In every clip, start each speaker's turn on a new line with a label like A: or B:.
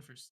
A: first.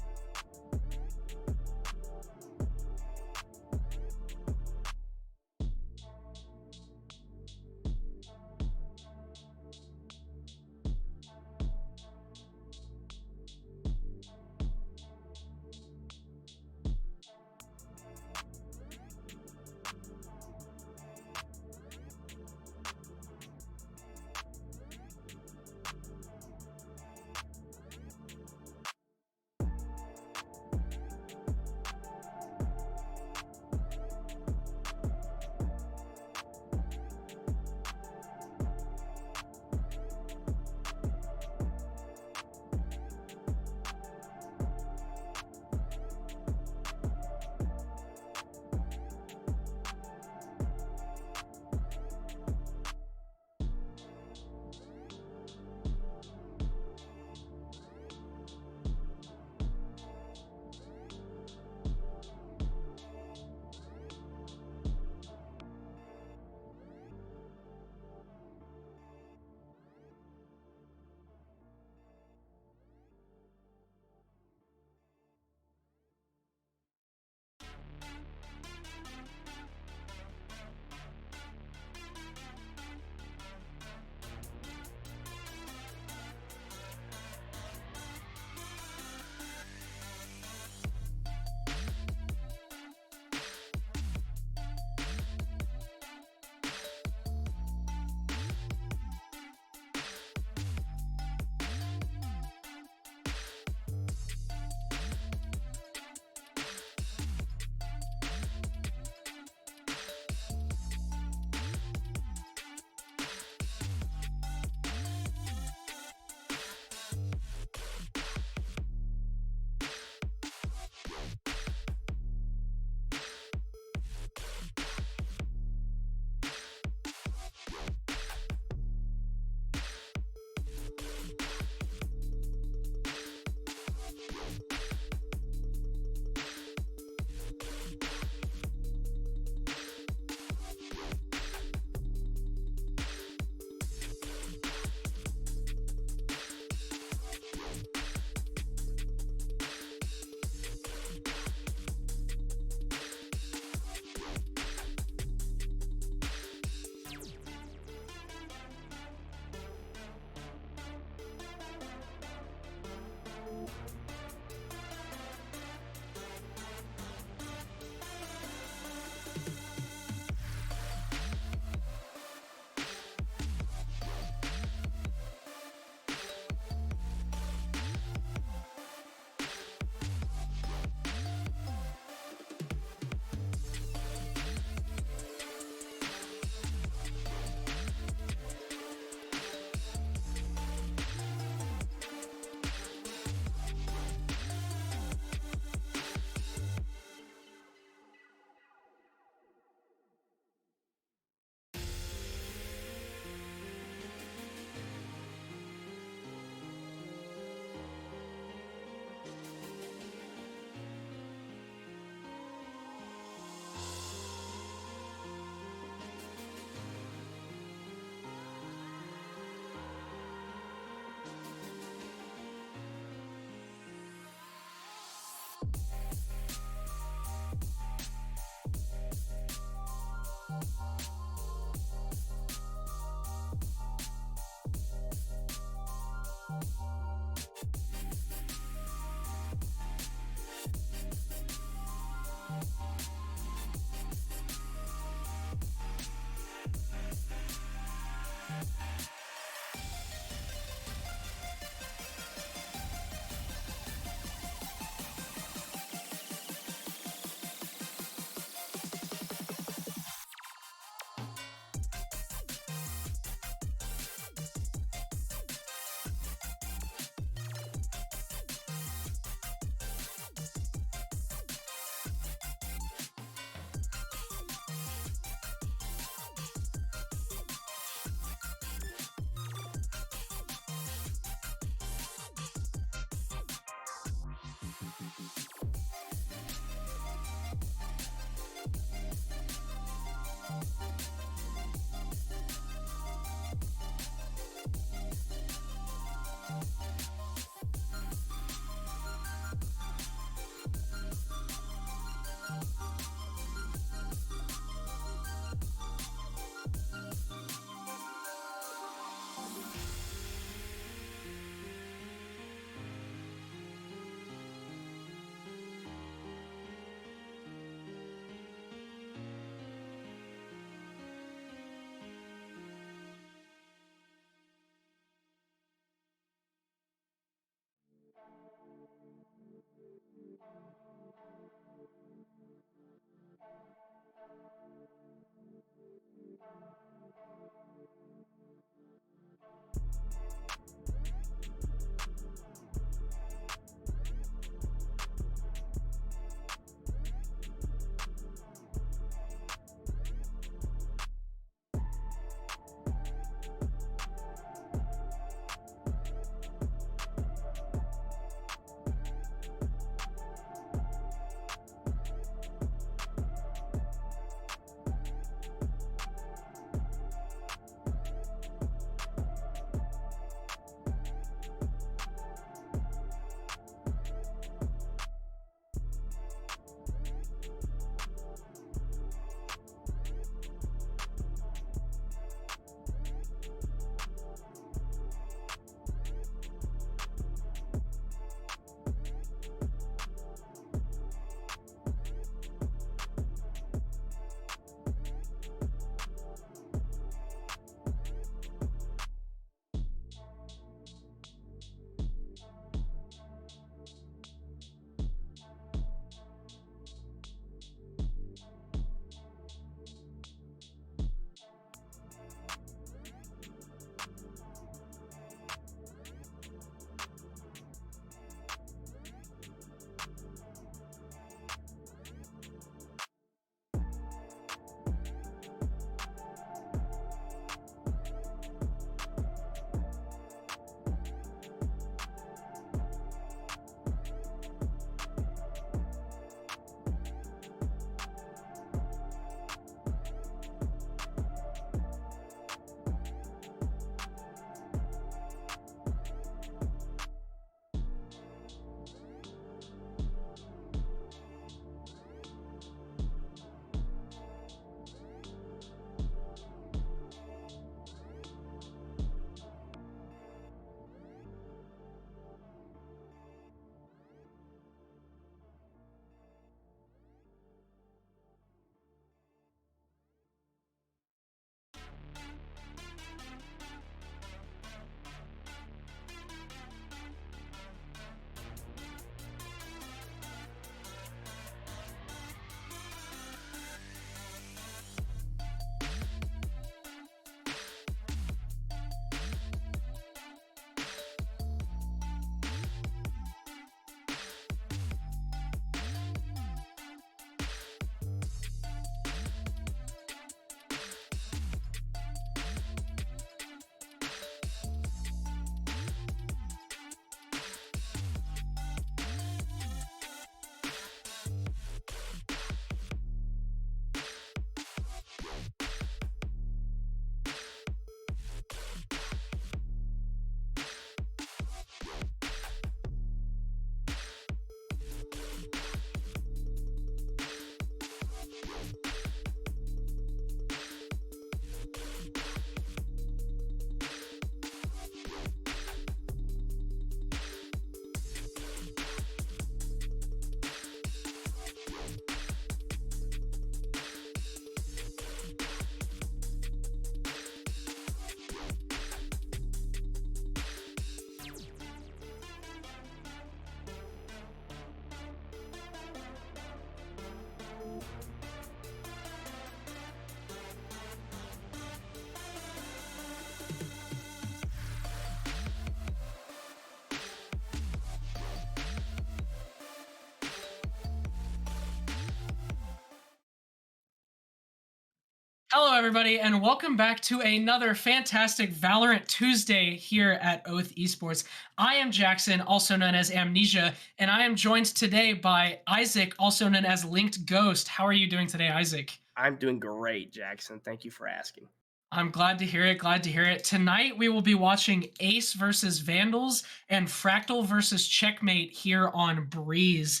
A: Hello, everybody, and welcome back to another fantastic Valorant Tuesday here at Oath Esports. I am Jackson, also known as Amnesia, and I am joined today by Isaac, also known as Linked Ghost. How are you doing today, Isaac?
B: I'm doing great, Jackson. Thank you for asking.
A: I'm glad to hear it. Glad to hear it. Tonight, we will be watching Ace versus Vandals and Fractal versus Checkmate here on Breeze.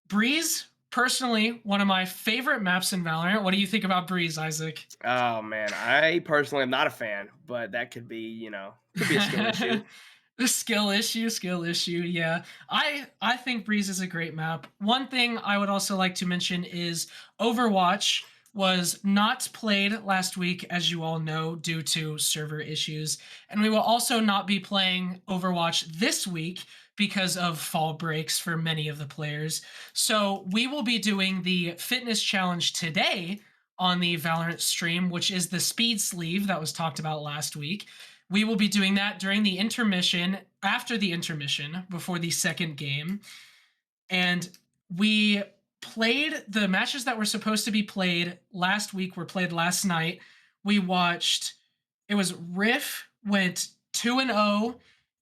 A: Breeze, personally, one of my favorite maps in Valorant. What do you think about Breeze, Isaac?
B: Oh man, I personally am not a fan, but that could be, could be a skill issue.
A: The skill issue. Yeah, I think Breeze is a great map. One thing I would also like to mention is Overwatch was not played last week, as you all know, due to server issues, and we will also not be playing Overwatch this week because of fall breaks for many of the players. So we will be doing the fitness challenge today on the Valorant stream, which is the speed sleeve that was talked about last week. We will be doing that during the intermission, after the intermission, before the second game. And we played the matches that were supposed to be played last week, were played last night. We watched, it was Riff went 2-0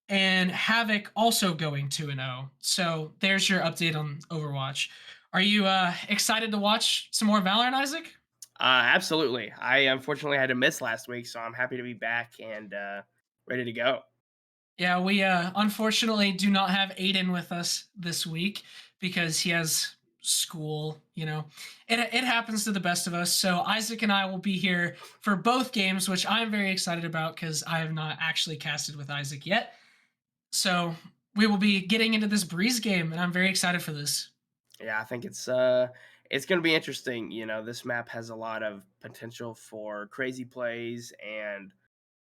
A: and Havoc also going 2-0. So there's your update on Overwatch. Are you excited to watch some more Valorant, Isaac?
B: Absolutely. I unfortunately had to miss last week, so I'm happy to be back and ready to go.
A: Yeah, we unfortunately do not have Aiden with us this week because he has school. It happens to the best of us. So Isaac and I will be here for both games, which I'm very excited about because I have not actually casted with Isaac yet. So we will be getting into this Breeze game, and I'm very excited for this.
B: Yeah, I think it's going to be interesting. This map has a lot of potential for crazy plays and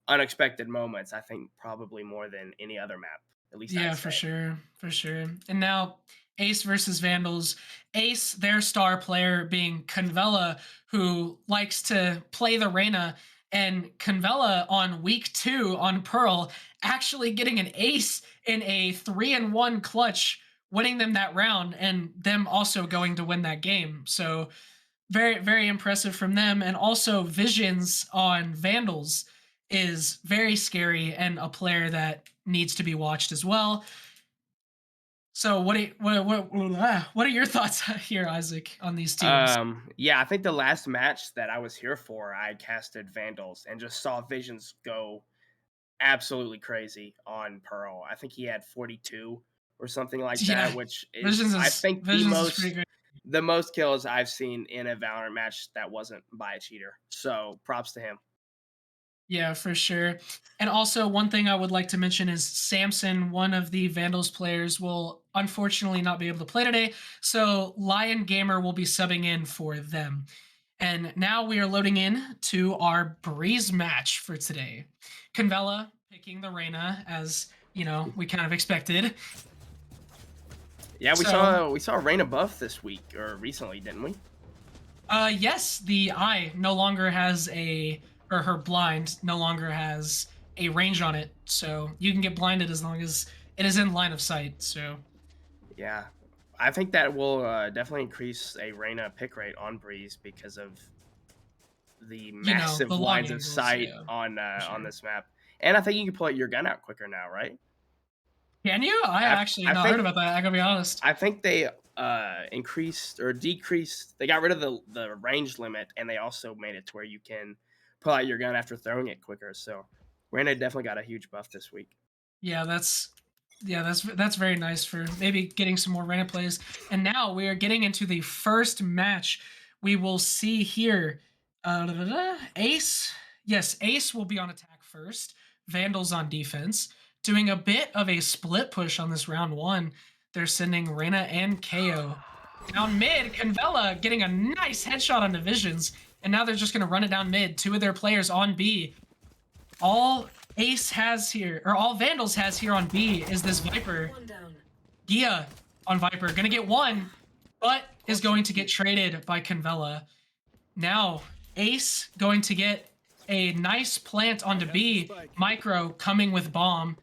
B: unexpected moments. I think probably more than any other map. At least
A: Yeah,
B: I'd
A: for
B: say.
A: sure, for sure. And now Ace versus Vandals. Ace, their star player being Convella, who likes to play the Reyna, and Convella on week 2 on Pearl actually getting an ace in a 3-1 clutch, winning them that round, and them also going to win that game. So very, very impressive from them. And also Visions on Vandals is very scary and a player that needs to be watched as well. So what are your thoughts here, Isaac, on these teams?
B: Yeah, I think the last match that I was here for, I casted Vandals and just saw Visions go absolutely crazy on Pearl. I think he had 42 or something like
A: Yeah,
B: that, which is I think
A: Visions is pretty good.
B: the most kills I've seen in a Valorant match that wasn't by a cheater. So props to him.
A: Yeah, for sure. And also, one thing I would like to mention is Samson, one of the Vandals players, will unfortunately not be able to play today. So Lion Gamer will be subbing in for them. And now we are loading in to our Breeze match for today. Convella picking the Reyna, as we kind of expected.
B: Yeah, we
A: So
B: saw we saw Raina buff this week or recently, didn't we?
A: yes, the eye no longer has or her blind no longer has a range on it. So you can get blinded as long as it is in line of sight. So
B: Yeah. I think that will definitely increase a Reina pick rate on Breeze because of the
A: the
B: massive
A: long
B: lines of
A: angles,
B: sight
A: yeah, for
B: on
A: sure.
B: this map. And I think you can pull your gun out quicker now, right?
A: Can you? I have
B: I
A: actually
B: I
A: not heard
B: think
A: about that. I gotta be honest.
B: I think they increased or decreased. They got rid of the range limit, and they also made it to where you can pull out your gun after throwing it quicker. So Reina definitely got a huge buff this week.
A: Yeah, that's very nice for maybe getting some more Reyna plays. And now we are getting into the first match. We will see here. Ace. Yes, Ace will be on attack first. Vandals on defense. Doing a bit of a split push on this round one. They're sending Reyna and KO. Down mid, Convella getting a nice headshot on Divisions. And now they're just going to run it down mid. Two of their players on B. All Ace has here, or all Vandals has here on B is this Viper. Gia on Viper, gonna get one, but is going to get traded by Convella. Now, Ace going to get a nice plant onto B. Micro coming with bomb.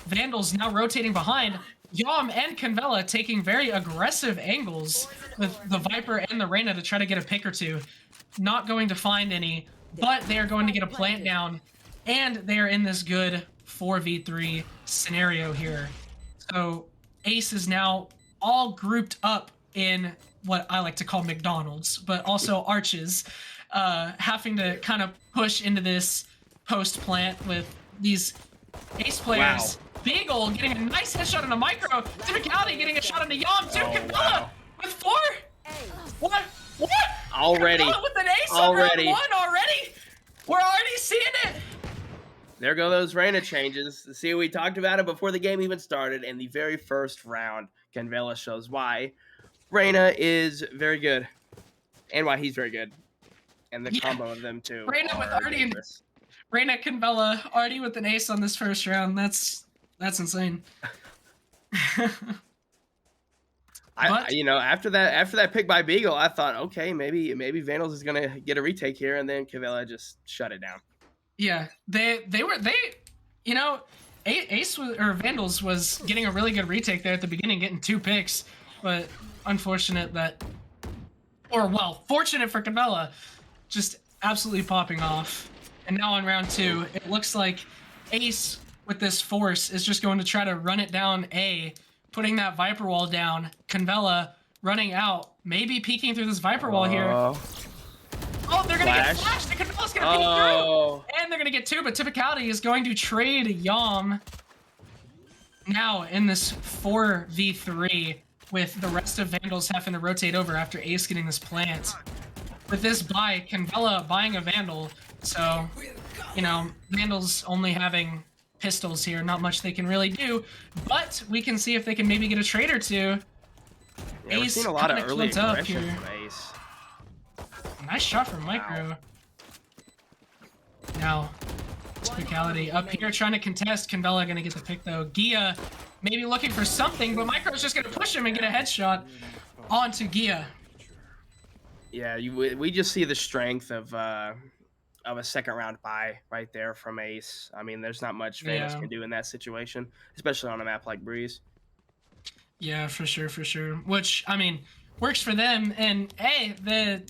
A: Vandals now rotating behind. Yom and Convella taking very aggressive angles with the Viper and the Reyna to try to get a pick or two. not going to find any, but they are going to get a plant down, and they are in this good 4v3 scenario here. So Ace is now all grouped up in what I like to call McDonald's, but also arches, having to kind of push into this post plant with these Ace players.
B: Wow.
A: Beagle getting a nice headshot on a micro. Typicality getting a shot on the Yom too.
B: Oh,
A: Cabela
B: wow.
A: with 4. What? What?
B: Already.
A: Cabela with an ace
B: Already.
A: on round 1 already? We're already seeing it.
B: There go those Reyna changes. See, we talked about it before the game even started. In the very first round, Canvela shows why Reyna is very good and why he's very good. And the combo of them two
A: Reyna with
B: are
A: Artie
B: dangerous.
A: Reyna Canvela already with an ace on this first round. That's insane.
B: After that pick by Beagle, I thought, okay, maybe Vandals is gonna get a retake here, and then Canvela just shut it down.
A: Yeah, Ace or Vandals was getting a really good retake there at the beginning, getting 2 picks, but unfortunate that, fortunate for Canvela, just absolutely popping off. And now on round 2, it looks like Ace with this force is just going to try to run it down A, putting that Viper wall down. Canvela running out, maybe peeking through this Viper wall here. Oh, they're going to get flashed. Canvela's going to peek through. And they're going to get 2, but Typicality is going to trade Yom now in this 4v3 with the rest of Vandals having to rotate over after Ace getting this plant. With this buy, Canvela buying a Vandal, so, Vandals only having pistols here, not much they can really do, but we can see if they can maybe get a trade or 2.
B: Yeah,
A: Ace
B: we're seeing a lot of early
A: up
B: aggression
A: here.
B: from Ace.
A: Nice shot from Micro. Now, Typicality up here trying to contest. Canvela gonna get the pick though. Gia maybe looking for something, but Micro's just gonna push him and get a headshot onto Gia.
B: Yeah, we just see the strength of a second round buy right there from Ace. I mean, there's not much Vandals can do in that situation, especially on a map like Breeze.
A: Yeah, for sure. Which, I mean, works for them. And hey, the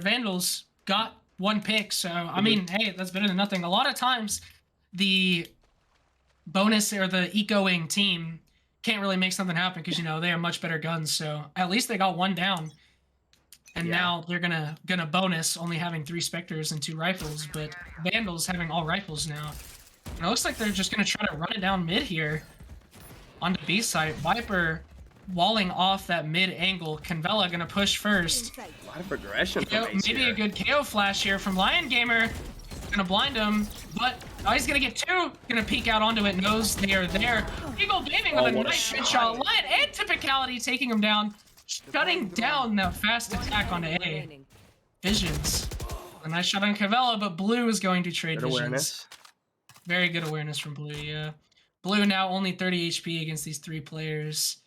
A: Vandals got 1 pick, so I mean, hey, that's better than nothing. A lot of times, the bonus or the ecoing team can't really make something happen because they have much better guns. So at least they got 1 down. And now they're gonna bonus only having 3 Spectres and 2 rifles, but Vandals having all rifles now. And it looks like they're just gonna try to run it down mid here on the B site. Viper walling off that mid angle. Canvela gonna push first.
B: A lot of progression from Ace
A: maybe
B: here.
A: a good KO flash here from Lion Gamer. Gonna blind him, but he's gonna get 2. Gonna peek out onto it. Knows they are there. Eagle Gaming with a nice headshot. Lion and Typicality taking him down. Shutting down that fast attack onto A. Visions. A nice shot on Canvela, but Blue is going to trade
B: Good
A: Visions.
B: awareness.
A: Very good awareness from Blue, yeah. Blue now only 30 HP against these 3 players.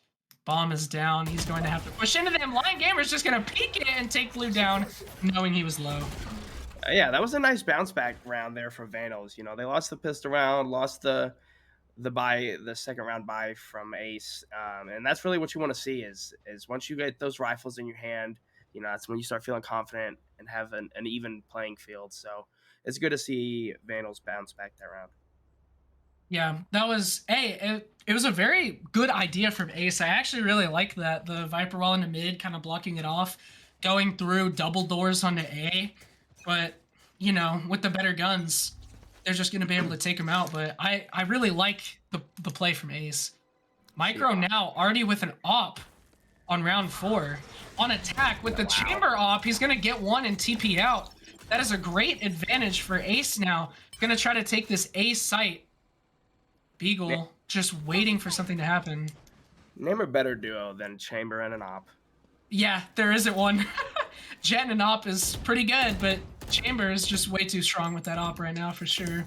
A: Bomb is down. He's going to have to push into them. Lion Gamer's just going to peek it and take Blue down, knowing he was low.
B: Yeah, that was a nice bounce back round there for Vandals. They lost the pistol round, lost the second round buy from Ace, and that's really what you want to see is once you get those rifles in your hand, that's when you start feeling confident and have an even playing field. So it's good to see Vandals bounce back that round.
A: Yeah, that was it was a very good idea from Ace. I actually really like that, the Viper wall into mid kind of blocking it off, going through double doors onto A, but with the better guns, they're just going to be able to take him out. But I really like the play from Ace. Micro now already with an op on round 4. On attack with the chamber op, he's going to get 1 and TP out. That is a great advantage for Ace now. Going to try to take this A site. Beagle just waiting for something to happen.
B: Name a better duo than Chamber and an op.
A: Yeah, there isn't one. Jet and op is pretty good, but Chamber is just way too strong with that op right now for sure.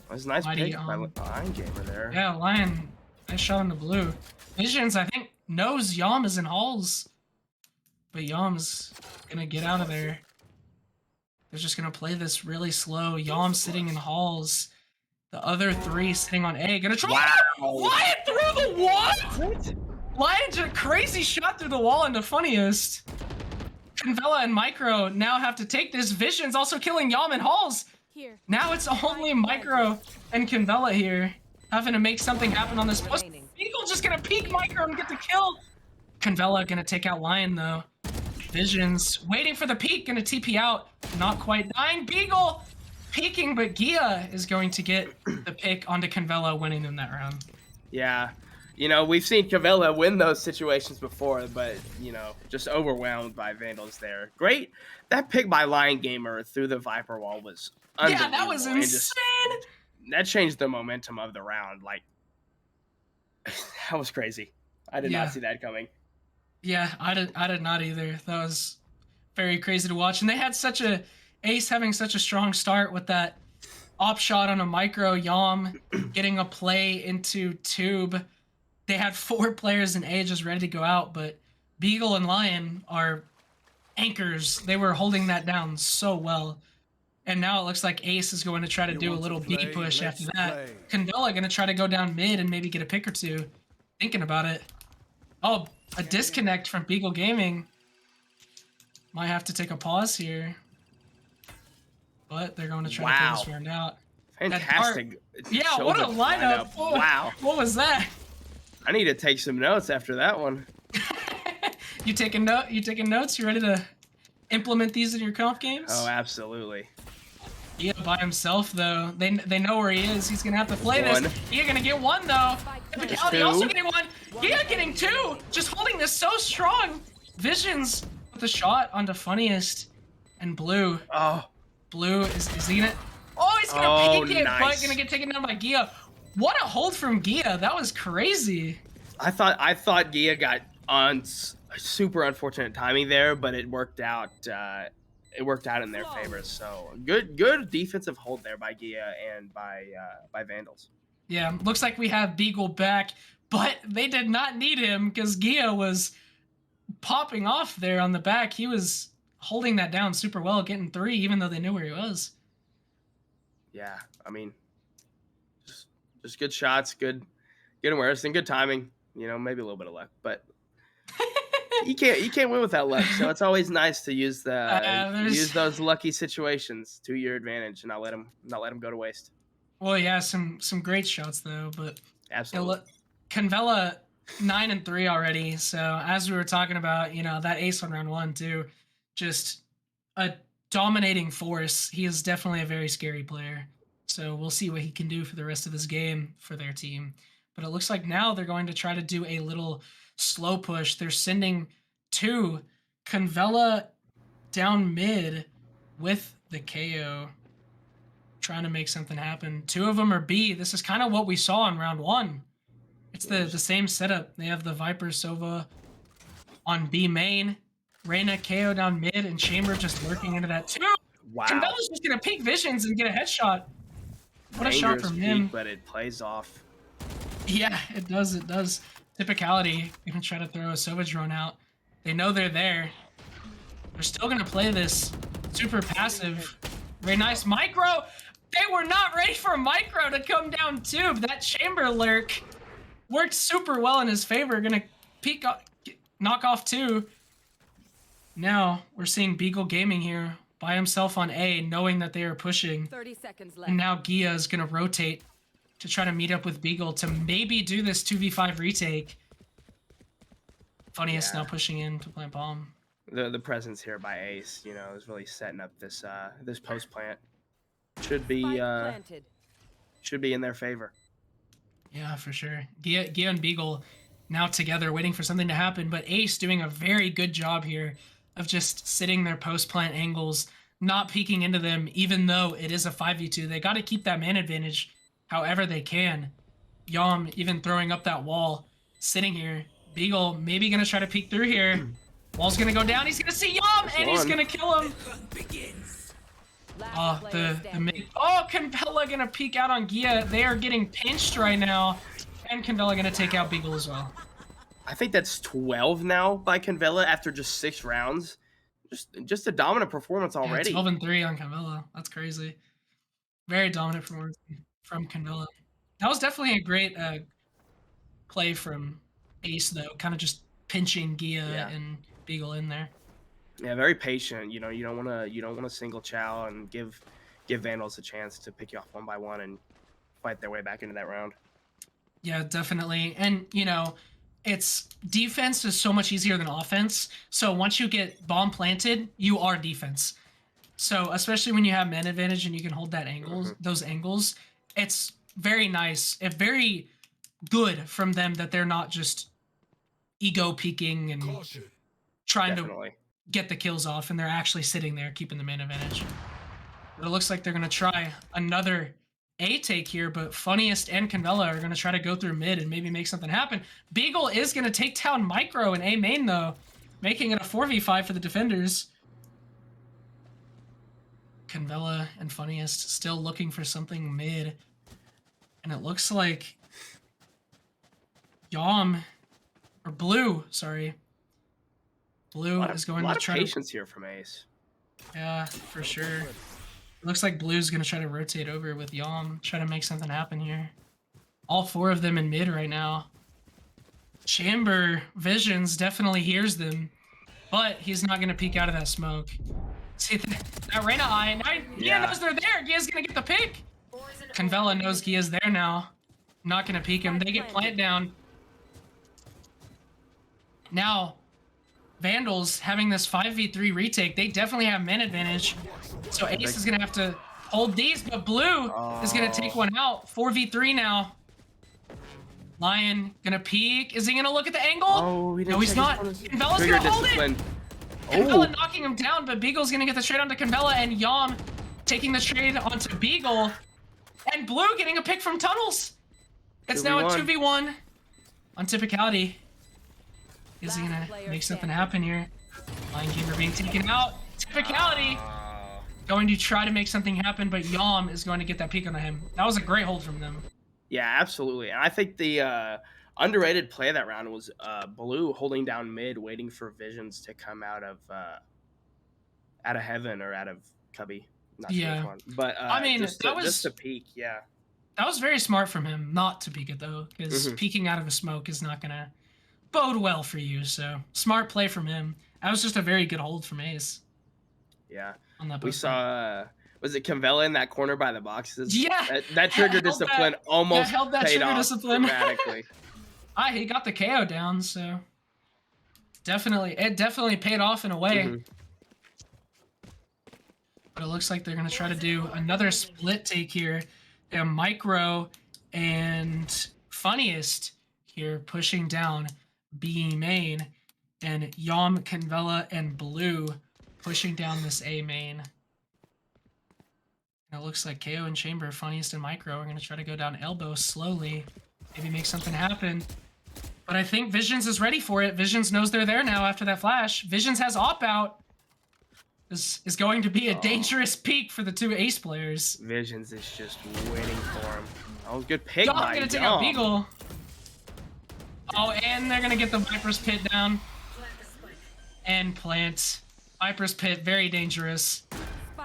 B: That's a nice pick by Lion Gamer there.
A: Yeah, Lion, nice shot on the Blue. Visions, I think, knows Yom is in halls, but Yom's gonna get out of there. They're just gonna play this really slow. Yom sitting in halls. The other 3 sitting on A. Gonna try.
B: Wow.
A: Lion through the wall. Lion just crazy shot through the wall into funniest. Convella and Micro now have to take this. Vision's also killing Yam and Halls.
C: Here.
A: Now it's only Micro and Convella here having to make something happen on this post.
C: Remaining.
A: Eagle just gonna peek Micro and get the kill. Convella gonna take out Lion though. Visions waiting for the peek, gonna TP out. Not quite dying. Beagle peeking, but Gia is going to get the pick onto Convella, winning in that round.
B: Yeah. You know, we've seen Cavella win those situations before, but, you know, just overwhelmed by Vandals there. Great. That pick by Lion Gamer through the Viper wall was unbelievable.
A: Yeah, that was
B: and
A: insane.
B: that changed the momentum of the round. Like, that was crazy. I did not see that coming.
A: Yeah, I did not either. That was very crazy to watch. And they had such a Ace having such a strong start with that op shot on a Micro, Yam getting a play into Tube. They had 4 players in A just ready to go out, but Beagle and Lion are anchors. They were holding that down so well. And now it looks like Ace is going to try to do a little B push after that. Candela going to try to go down mid and maybe get a pick or two. Thinking about it. Oh, a disconnect from Beagle Gaming. Might have to take a pause here. But they're going to try to play this round out.
B: Fantastic.
A: Yeah, what a lineup.
B: Wow.
A: What was that?
B: I need to take some notes after that one.
A: You taking notes? You ready to implement these in your comp games?
B: Oh, absolutely.
A: Yeah, by himself though. They know where he is. He's gonna have to play this. He's gonna get one though. Typicality also getting one. Yeah, getting 2. Just holding this so strong. Visions with a shot onto Funniest and Blue.
B: Oh.
A: Blue is he gonna? Oh, he's gonna peek it, but gonna get taken down by Gia. What a hold from Gia. That was crazy.
B: I thought Gia got on super unfortunate timing there, but it worked out. It worked out in their favor. So good defensive hold there by Gia and by Vandals.
A: Yeah, looks like we have Beagle back, but they did not need him because Gia was popping off there on the back. He was holding that down super well, getting 3, even though they knew where he was.
B: Yeah, I mean, just good shots, good awareness, and good timing. You know, maybe a little bit of luck, but you can't win with that luck. So it's always nice to use use those lucky situations to your advantage and not let them go to waste.
A: Well, yeah, some great shots though, but
B: absolutely.
A: Convella 9-3 already. So as we were talking about, you know, that ace on round 1 too, just a dominating force. He is definitely a very scary player. So we'll see what he can do for the rest of this game for their team. But it looks like now they're going to try to do a little slow push. They're sending 2 Convella down mid with the KO, trying to make something happen. 2 of them are B. This is kind of what we saw in round 1. It's the same setup. They have the Viper Sova on B main, Reyna KO down mid, and Chamber just lurking into that too.
B: Wow.
A: Convella's just gonna peek Visions and get a headshot. What a shot from him.
B: But it plays off.
A: Yeah, it does. It does. Typicality. Gonna try to throw a Sova drone out. They know they're there. They're still gonna play this super passive. Very nice Micro. They were not ready for Micro to come down tube. That Chamber lurk worked super well in his favor. Gonna peek, knock off 2. Now we're seeing Beagle Gaming here by himself on A, knowing that they are pushing.
C: 30 seconds left.
A: And now Gia is gonna rotate to try to meet up with Beagle to maybe do this 2v5 retake. Funniest now pushing in to plant bomb.
B: The presence here by Ace, you know, is really setting up this this post plant. Should be in their favor.
A: Yeah, for sure. Gia and Beagle now together waiting for something to happen, but Ace doing a very good job here of just sitting their post plant angles, not peeking into them, even though it is a 5v2. They got to keep that man advantage however they can. Yam even throwing up that wall, sitting here. Beagle maybe going to try to peek through here. Wall's going to go down. He's going to see Yam, and he's going to kill him. Oh, Convella going to peek out on Gia. They are getting pinched right now. And Convella going to take out Beagle as well.
B: I think that's 12 now by Convella after just 6 rounds. Just a dominant performance already.
A: Yeah, 12-3 on Convella. That's crazy. Very dominant performance from Convella. That was definitely a great play from Ace, though. Kind of just pinching Gia and Beagle in there.
B: Yeah, very patient. You don't wanna single chow and give Vandals a chance to pick you off one by one and fight their way back into that round.
A: Yeah, definitely. And, it's defense is so much easier than offense. So once you get bomb planted, you are defense. So especially when you have man advantage and you can hold
B: Mhm.
A: those angles, it's very nice. It's very good from them that they're not just ego peeking and trying to
B: Definitely.
A: get the kills off, and they're actually sitting there keeping the man advantage. But it looks like they're gonna try another A take here, but Funniest and Canvella are gonna try to go through mid and maybe make something happen. Beagle is gonna take down Micro and A main though, making it a 4v5 for the defenders. Canvella and Funniest still looking for something mid. And it looks like Yom, or Blue, sorry. Blue is going to
B: Lot of
A: try to,
B: patience here from Ace.
A: yeah, for sure. Looks like Blue's gonna try to rotate over with Yom, try to make something happen here. All four of them in mid right now. Chamber Visions definitely hears them, but he's not gonna peek out of that smoke. See that Reyna eye. Now Gia
B: Yeah.
A: knows they're there. Gia's gonna get the pick. Canvella knows Gia's there now. Not gonna peek him. They get plant down. Now, Vandals having this 5v3 retake, they definitely have man advantage. So Ace is gonna have to hold these, but Blue is gonna take
B: Oh,
A: one out. 4v3 now. Lion gonna peek. Is he gonna look at the angle?
B: oh, he didn't
A: No, he's
B: check his
A: not.
B: opponent's
A: Canvella's
B: trigger
A: gonna hold it.
B: discipline.
A: Canvella
B: Oh,
A: knocking him down, but Beagle's gonna get the trade onto Canvella, and Yom taking the trade onto Beagle. And Blue getting a pick from Tunnels. It's now a
B: 2v1.
A: 2v1 on Typicality. Is he gonna make something happen here? Lion Gamer being taken out. Typicality going to try to make something happen, but Yom is going to get that peek onto him. That was a great hold from them.
B: Yeah, absolutely. And I think the underrated play of that round was Blue holding down mid, waiting for Visions to come out of heaven or out of Cubby. Not sure which
A: Yeah.
B: one, but
A: I mean,
B: just to peek. Yeah.
A: that was very smart from him not to peek it though, because
B: Hmm.
A: peeking out of a smoke is not gonna bode well for you. So smart play from him. That was just a very good hold from Ace
B: Yeah.
A: on that
B: We
A: post plant.
B: saw. Was it Convella in that corner by the boxes?
A: Yeah,
B: That trigger
A: held that.
B: discipline
A: Yeah,
B: almost
A: held that
B: paid
A: trigger
B: off
A: discipline.
B: dramatically.
A: He got the KO down, so it definitely paid off in a way.
B: Hmm.
A: But it looks like they're gonna try to do another split take here. They have Micro and Funniest here pushing down B main, and Yom, Canvella, and Blue pushing down this A main. And it looks like KO and Chamber, Funniest and Micro are gonna try to go down elbow slowly, maybe make something happen. But I think Visions is ready for it. Visions knows they're there now after that flash. Visions has op out. This is going to be a dangerous peak for the two Ace players.
B: Visions is just waiting for him. Oh, good pick
A: Yom
B: by
A: gonna take out
B: Yom.
A: Beagle. Oh, and they're gonna get the Viper's Pit down. And plant. Viper's Pit, very dangerous.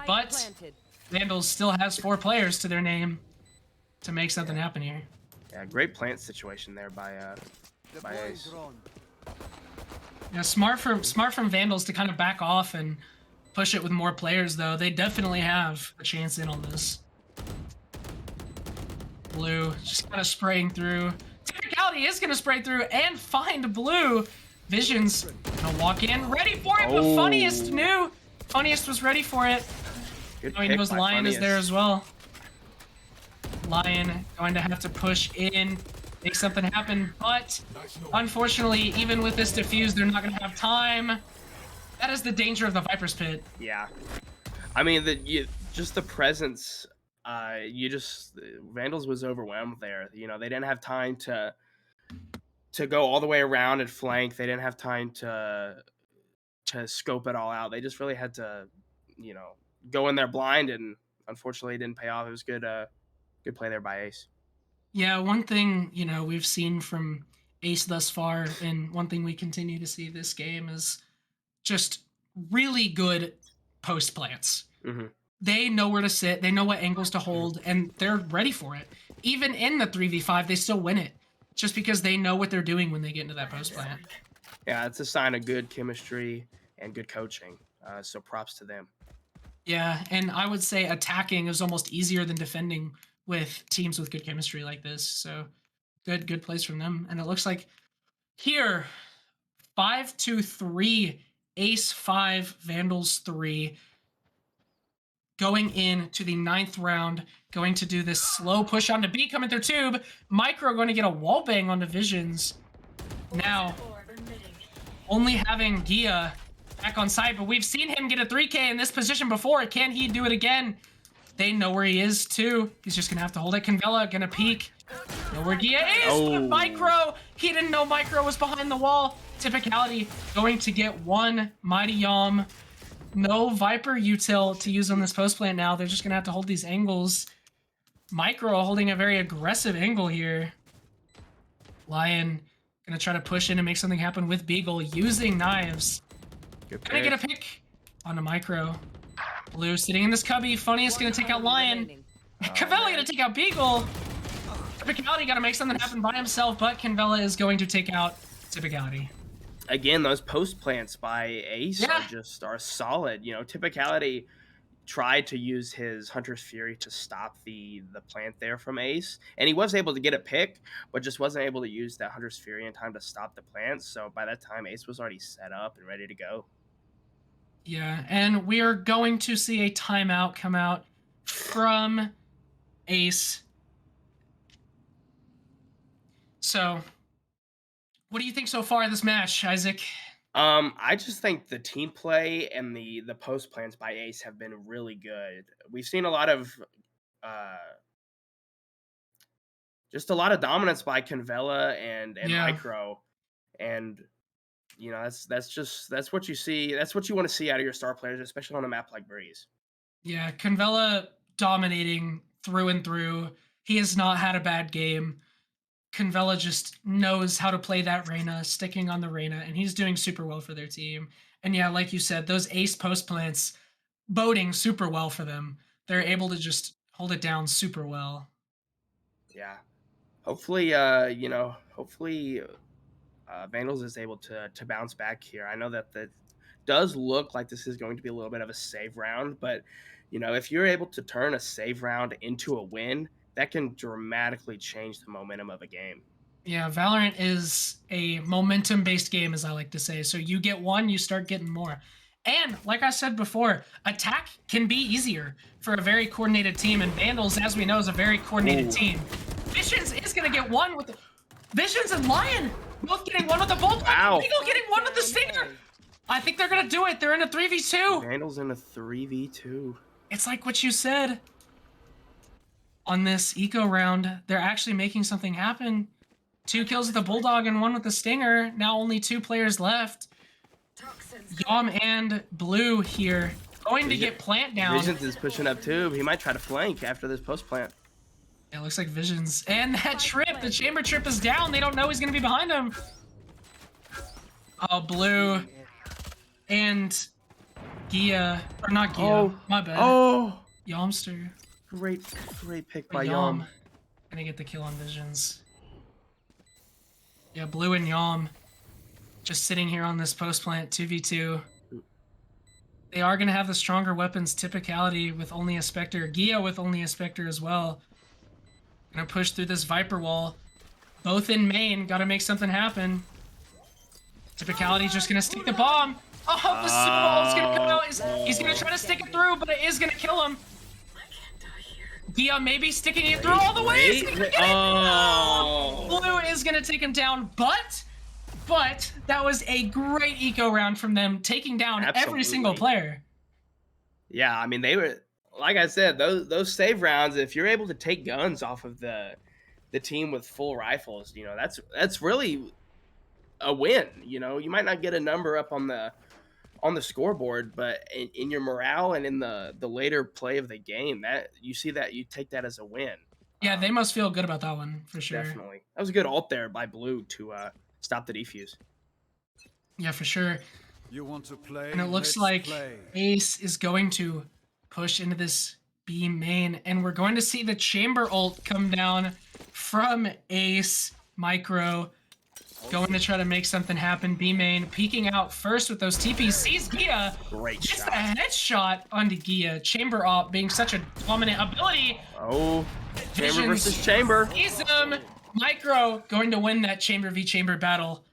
A: But Vandals still has 4 players to their name to make something happen here.
B: Yeah, great plant situation there by Ace.
A: Yeah, smart from Vandals to kind of back off and push it with more players, though. They definitely have a chance in on this. Blue just kind of spraying through. Typicality is going to spray through and find Blue. Visions gonna walk in, ready for it, but Funniest knew. Funniest was ready for it.
B: Good
A: Oh, he
B: pick
A: knows
B: by
A: Lion is there
B: Funniest.
A: as well. Lion going to have to push in, make something happen, but unfortunately, even with this defuse, they're not going to have time. That is the danger of the Viper's Pit.
B: Yeah, I mean just the presence. Vandals was overwhelmed there. You know, they didn't have time to go all the way around and flank. They didn't have time to scope it all out. They just really had to, you know, go in there blind, and unfortunately, it didn't pay off. It was good play there by Ace.
A: Yeah, one thing, we've seen from Ace thus far, and one thing we continue to see this game is just really good post plants.
B: Hmm.
A: They know where to sit, they know what angles to hold, and they're ready for it. Even in the 3v5, they still win it just because they know what they're doing when they get into that post plant.
B: Yeah, it's a sign of good chemistry and good coaching. So props to them.
A: Yeah, and I would say attacking is almost easier than defending with teams with good chemistry like this. So good plays from them. And it looks like here 5-3, Ace 5, Vandals 3, going into the 9th round, going to do this slow push onto B, coming through tube. Micro going to get a wall bang onto Visions. Now, only having Gia back on site, but we've seen him get a 3K in this position before. Can he do it again? They know where he is too. He's just gonna have to hold it. Convella gonna peek. Know where Gia is, but Micro, he didn't know Micro was behind the wall. Typicality going to get one Mighty Yom. No Viper util to use on this post plant now. They're just gonna have to hold these angles. Micro holding a very aggressive angle here. Lion gonna try to push in and make something happen with Beagle using knives. Gonna get a pick onto Micro. Blue sitting in this cubby. Funniest gonna take out Lion. Convella gonna take out Beagle. Typicality gotta make something happen by himself, but Convella is going to take out Typicality.
B: Again, those post plants by Ace are solid. You know, Typicality tried to use his Hunter's Fury to stop the plant there from Ace, and he was able to get a pick, but just wasn't able to use that Hunter's Fury in time to stop the plant. So by that time, Ace was already set up and ready to go.
A: Yeah, and we are going to see a timeout come out from Ace. So, what do you think so far of this match, Isaac?
B: I just think the team play and the post plans by Ace have been really good. We've seen a lot of just a lot of dominance by Convella and Micro, and you know that's what you see. That's what you want to see out of your star players, especially on a map like Breeze.
A: Yeah, Convella dominating through and through. He has not had a bad game. Convella just knows how to play that Reyna, sticking on the Reyna, and he's doing super well for their team. And yeah, like you said, those Ace post plants boding super well for them. They're able to just hold it down super well.
B: Yeah. Hopefully, hopefully Vandals is able to bounce back here. I know that does look like this is going to be a little bit of a save round, but you know, if you're able to turn a save round into a win, that can dramatically change the momentum of a game.
A: Yeah, Valorant is a momentum-based game, as I like to say. So you get one, you start getting more. And like I said before, attack can be easier for a very coordinated team, and Vandals, as we know, is a very coordinated team. Visions is going to get one with the... Visions and Lion both getting one with the Bolt.
B: Wow.
A: Eagle getting one with the Stinger. I think they're going to do it. They're in a 3v2.
B: Vandals in a 3v2.
A: It's like what you said. On this eco round, they're actually making something happen. 2 kills with the Bulldog and 1 with the Stinger. Now only 2 players left. Yom and Blue here. Going to get plant down.
B: Visions is pushing up too. He might try to flank after this post plant.
A: Yeah, it looks like Visions. And that trip, the chamber trip is down. They don't know he's going to be behind him. Oh, Blue and Gia. Or not Gia.
B: Oh,
A: my bad.
B: Oh.
A: Yomster.
B: Great pick by Yom.
A: Gonna get the kill on Visions. Yeah, Blue and Yom just sitting here on this post plant 2v2. They are going to have the stronger weapons. Typicality with only a Spectre. Gia with only a Spectre as well. Gonna push through this Viper wall. Both in main. Gotta make something happen. Typicality's just gonna stick the bomb. Oh, the super ball is gonna come out. He's gonna try to stick it through, but it is gonna kill him. Gia maybe sticking it through all the way. Blue is gonna take him down, but that was a great eco round from them, taking down every single player.
B: Yeah, I mean, they were, like I said, those save rounds. If you're able to take guns off of the team with full rifles, you know, that's really a win. You know, you might not get a number up on the scoreboard, but in your morale and in the later play of the game, that you see that you take that as a win.
A: Yeah, they must feel good about that one for sure.
B: Definitely, that was a good ult there by Blue to stop the defuse.
A: Yeah, for sure.
C: You want to play?
A: And it looks like Ace is going to push into this B main, and we're going to see the chamber ult come down from Ace. Micro going to try to make something happen. B main peeking out first with those TPs. Sees Gia.
B: Great
A: Gets
B: shot.
A: the headshot onto Gia. Chamber op being such a dominant ability.
B: Oh, Chamber
A: Visions
B: versus Chamber.
A: sees him. Micro going to win that Chamber v Chamber battle.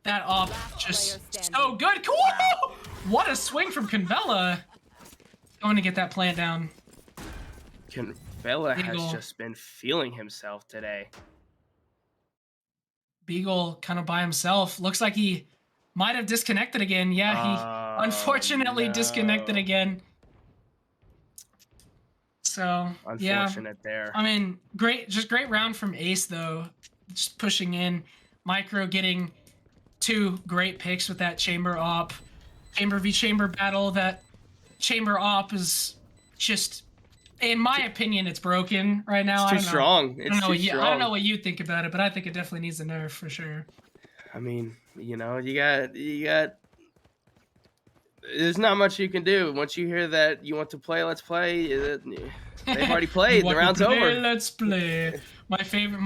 A: That op just so good. Cool. What a swing from Convella. Going to get that plant down.
B: Convella has
A: Beagle.
B: just been feeling himself today.
A: Beagle kind of by himself. Looks like he might have disconnected again. Yeah, he unfortunately disconnected again. So,
B: Unfortunate
A: yeah.
B: there.
A: I mean, great round from Ace, though. Just pushing in. Micro getting 2 great picks with that Chamber op. Chamber v Chamber battle. That Chamber op is just, in my opinion, it's broken right now.
B: It's too strong.
A: I don't know what you think about it, but I think it definitely needs a nerf for sure.
B: I mean, you got. There's not much you can do. Once you hear that you want to play, let's play. They've already played. The round's over.
A: Let's play. My favorite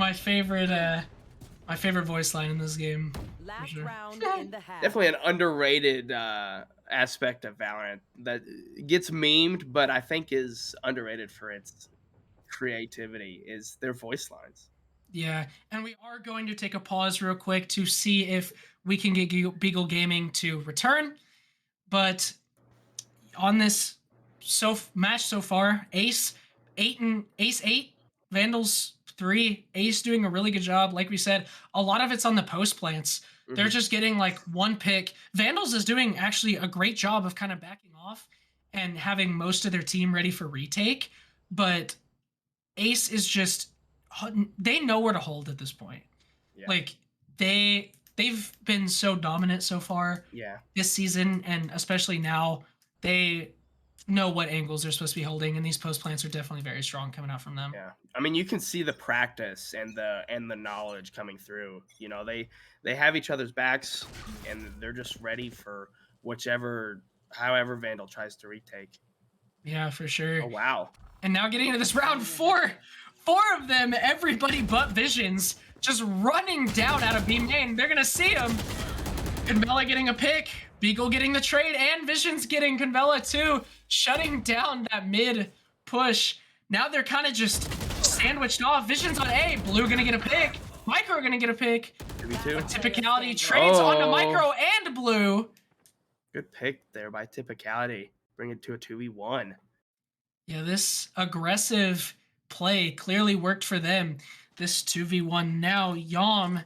A: voice line in this game.
C: Last
A: sure.
C: round in the half.
B: Definitely an underrated aspect of Valorant that gets memed, but I think is underrated for its creativity, is their voice lines.
A: Yeah, and we are going to take a pause real quick to see if we can get Beagle Gaming to return. But on this match so far, Ace 8, Vandals 3. Ace doing a really good job. Like we said, a lot of it's on the post plants. They're just getting like 1 pick. Vandals is doing actually a great job of kind of backing off and having most of their team ready for retake. But Ace is just, they know where to hold at this point.
B: Yeah.
A: Like they've been so dominant so far this season, and especially now they know what angles they're supposed to be holding, and these post plants are definitely very strong coming out from them.
B: Yeah, I mean, you can see the practice and the knowledge coming through. They have each other's backs, and they're just ready for however Vandal tries to retake.
A: Yeah, for sure.
B: Oh wow!
A: And now getting into this round, four of them, everybody but Visions, just running down out of B main. They're gonna see him. Convella getting a pick, Beagle getting the trade, and Visions getting Convella too, shutting down that mid push. Now they're kind of just sandwiched off. Visions on A, Blue gonna get a pick, Micro gonna get a pick. Typicality trades onto Micro and Blue.
B: Good pick there by Typicality. Bring it to a 2v1.
A: Yeah, this aggressive play clearly worked for them. This 2v1 now, Yom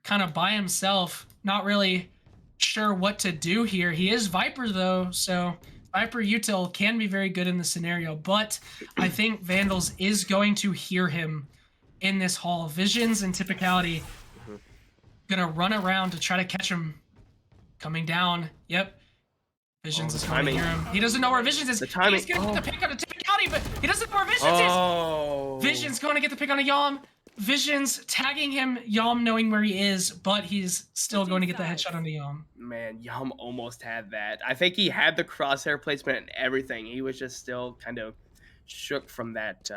A: kind of by himself, not really sure what to do here. He is Viper though, so Viper util can be very good in the scenario, but I think Vandals is going to hear him in this hall. Visions and Typicality gonna run around to try to catch him coming down. Yep. Visions is going to hear him. He doesn't know where Visions is. He's going to get the pick on the Typicality, but he doesn't know where Visions is. Visions going to get the pick on a Yom. Visions tagging him, Yom knowing where he is, but he's still going to get the headshot on the Yom.
B: Man, Yom almost had that. I think he had the crosshair placement and everything. He was just still kind of shook from that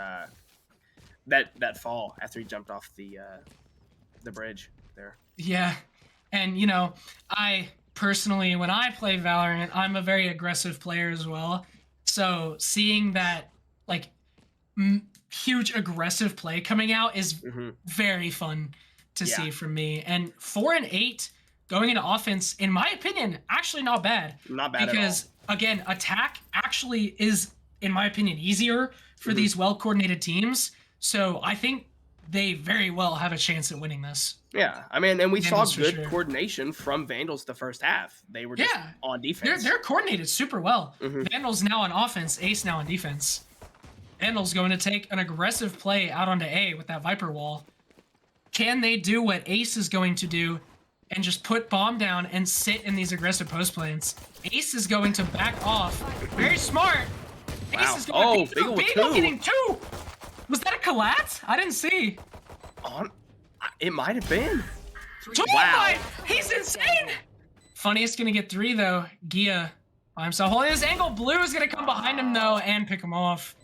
B: that fall after he jumped off the bridge there.
A: Yeah, and I personally, when I play Valorant, I'm a very aggressive player as well. So seeing that like huge aggressive play coming out is very fun to see from me. And 4 and 8 going into offense, in my opinion, actually not bad.
B: Not bad
A: because
B: at all.
A: Again, attack actually is, in my opinion, easier for these well-coordinated teams. So I think they very well have a chance at winning this.
B: Yeah, I mean, and we
A: Vandals
B: saw good coordination from Vandals the first half. They were just on defense.
A: They're coordinated super well. Vandals now on offense, Ace now on defense. Vandals going to take an aggressive play out onto A with that Viper wall. Can they do what Ace is going to do and just put bomb down and sit in these aggressive post plants? Ace is going to back off. Very smart.
B: Wow.
A: Ace is going to
B: Beagle
A: getting 2. Was that a collat? I didn't see.
B: It might have been.
A: Wow. He's insane. Funniest gonna get 3 though. Gia by himself holding his angle. Blue is gonna come behind him though and pick him off.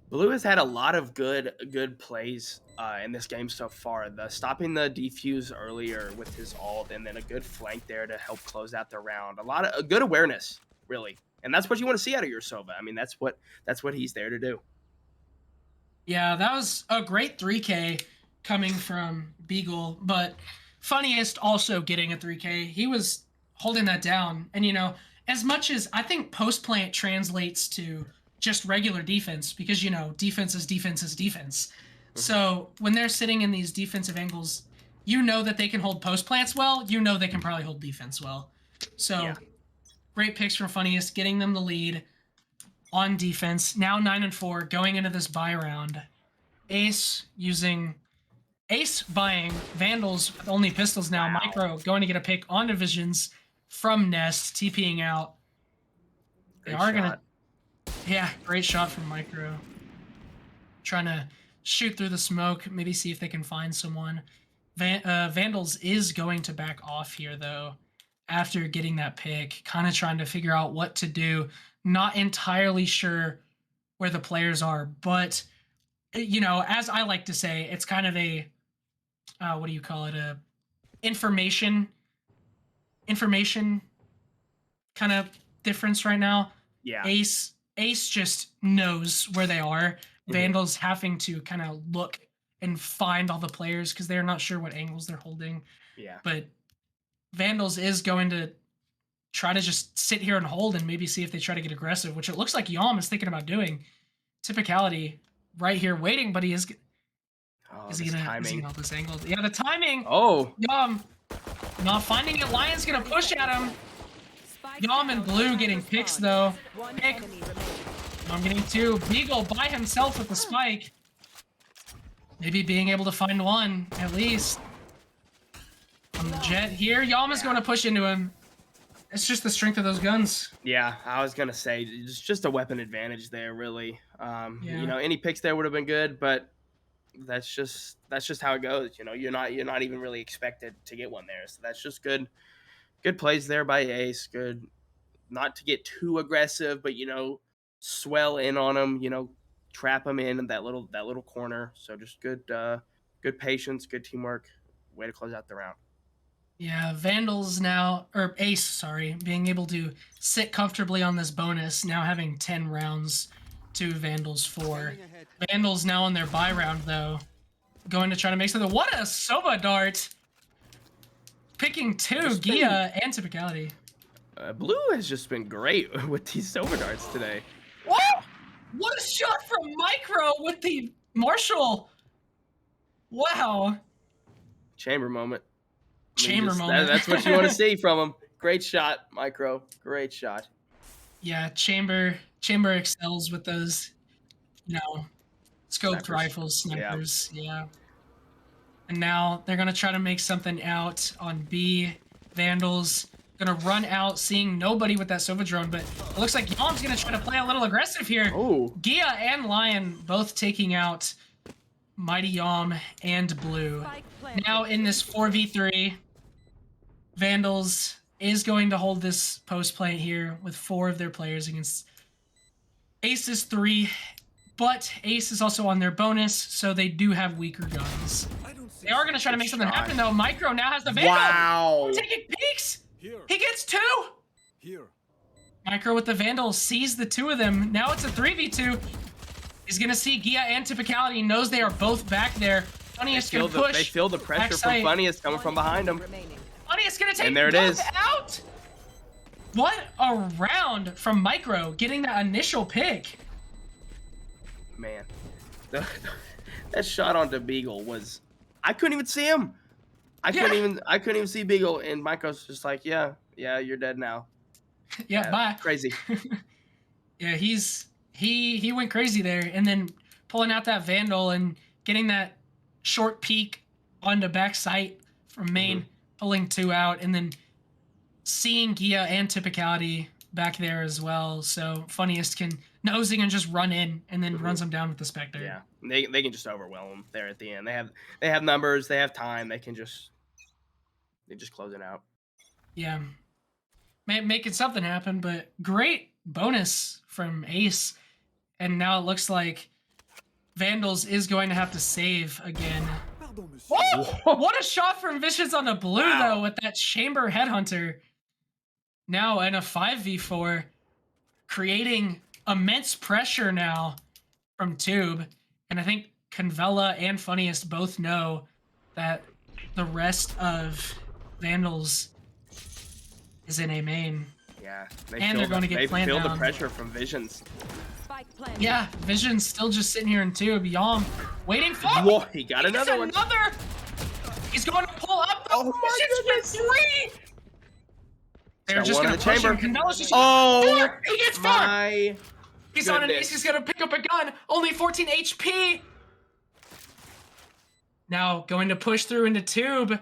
B: Blue has had a lot of good plays in this game so far. The stopping the defuse earlier with his ult, and then a good flank there to help close out the round. A lot of a good awareness, really, and that's what you want to see out of your Sova. I mean, that's what he's there to do.
A: Yeah, that was a great 3K coming from Beagle, but funniest also getting a 3K. He was holding that down. And, as much as I think post plant translates to just regular defense, because, defense is defense is defense.
B: Mhm.
A: So when they're sitting in these defensive angles, you know that they can hold post plants well. You know they can probably hold defense well. So
B: Yeah,
A: great picks from funniest, getting them the lead on defense. Now 9-4, going into this buy round. Ace buying Vandals with only pistols now.
B: wow,
A: Micro going to get a pick on divisions from Nest, TPing out. They
B: great
A: are gonna,
B: shot.
A: yeah, great shot from Micro. Trying to shoot through the smoke, maybe see if they can find someone. Vandals is going to back off here though, after getting that pick. Kind of trying to figure out what to do. Not entirely sure where the players are, but as I like to say, it's kind of a what do you call it? A information kind of difference right now.
B: Yeah,
A: Ace just knows where they are.
B: hmm
A: Vandals having to kind of look and find all the players because they're not sure what angles they're holding.
B: yeah.
A: But Vandals is going to try to just sit here and hold and maybe see if they try to get aggressive, which it looks like Yom is thinking about doing. Typicality right here waiting, but he
B: Oh,
A: is he
B: this
A: gonna
B: timing.
A: hold this angle? Yeah, the timing.
B: Oh,
A: Yom not finding it. Lion's gonna push at him.
C: Spike
A: Yom and
C: down.
A: Blue getting
C: Attacker
A: picks
C: spawn.
A: though.
C: One
A: Pick.
C: enemy remaining.
A: I'm getting two. Beagle by himself with the spike. Maybe being able to find one at least. On the jet here, Yom is
B: yeah.
A: going to push into him. It's just the strength of those guns.
B: Yeah, I was gonna say it's just a weapon advantage there, really.
A: Yeah.
B: Any picks there would have been good, but that's just how it goes. You're not even really expected to get one there, so that's just good plays there by Ace. Good, not to get too aggressive, but swell in on him. Trap him in that little corner. So just good patience, good teamwork. Way to close out the round.
A: Yeah, Vandals now, or Ace, sorry, being able to sit comfortably on this bonus, now having 10 rounds to Vandals 4. Vandals now on their buy round, though, going to try to make something. What a Sova dart! Picking two,
B: Just been
A: Gia and Typicality.
B: Blue has just been great with these silver darts today.
A: What? What a shot from Micro with the Marshall! Wow.
B: Chamber moment. I mean,
A: Chamber
B: just that,
A: moment.
B: that's what you want to see from him. Great shot, Micro. Great shot.
A: Yeah, Chamber excels with those, scoped
B: Snipers.
A: rifles,
B: Yeah.
A: snipers. Yeah. And now they're gonna try to make something out on B. Vandals gonna run out, seeing nobody with that Sova drone, but it looks like Yom's gonna try to play a little aggressive here.
B: Oh,
A: Gia and Lion both taking out Mighty Yom and Blue.
C: Spike planted.
A: Now in this 4v3, Vandals is going to hold this post play here with 4 of their players against Ace's 3, but Ace is also on their bonus, so they do have weaker guns. They are going to try to
B: good
A: make something
B: shot.
A: happen, though. Micro now has the Vandal.
B: Wow.
A: Taking peeks.
D: Here.
A: He gets 2.
D: Here.
A: Micro with the Vandal sees the 2 of them. Now it's a 3v2. He's going to see Gia and Typicality. He knows they are both back there. Funniest going to push.
B: They feel the pressure from
A: backside.
B: Funniest coming from behind him.
C: Remaining.
A: Funniest going to take
B: And there it
A: both
B: is.
A: out. What a round from Micro getting that initial pick.
B: Man, that shot onto Beagle was. I couldn't even see him. I couldn't even see Beagle, and Micro's just like, yeah, you're dead now.
A: Yeah, bye.
B: Crazy.
A: Yeah, he went crazy there, and then pulling out that Vandal and getting that short peek onto back sight from main, pulling 2 out, and then seeing Gia and Typicality back there as well. So Funniest can nosing and just run in, and then runs them down with the Spectre.
B: Yeah, they can just overwhelm them there at the end. They have numbers, they have time, they just close it out.
A: Yeah, making something happen, but great bonus from Ace. And now it looks like Vandals is going to have to save again.
C: Monsieur.
A: Oh!
B: Whoa.
A: What a shot from Vicious on the blue,
B: Wow.
A: though, with that Chamber Headhunter. Now in a 5v4, creating immense pressure now from Tube. And I think Convella and Funniest both know that the rest of Vandals is in A main.
B: Yeah,
A: And they're going to get
B: they
A: plant
B: feel the
A: down.
B: pressure from Visions.
D: Spike planted.
A: Yeah, Vision's still just sitting here in Tube. Yom waiting for
B: Whoa, he got
A: He gets
B: another one.
A: He's going to pull up.
B: Oh my
A: Visions with 3. They're
B: Got
A: just
B: one
A: going
B: in
A: to
B: the
A: push
B: chamber.
A: him. Candella's just
B: Oh,
A: 4. He gets 4.
B: my
A: He's on an
B: goodness.
A: ace. He's going to pick up a gun. Only 14 HP. Now going to push through into Tube.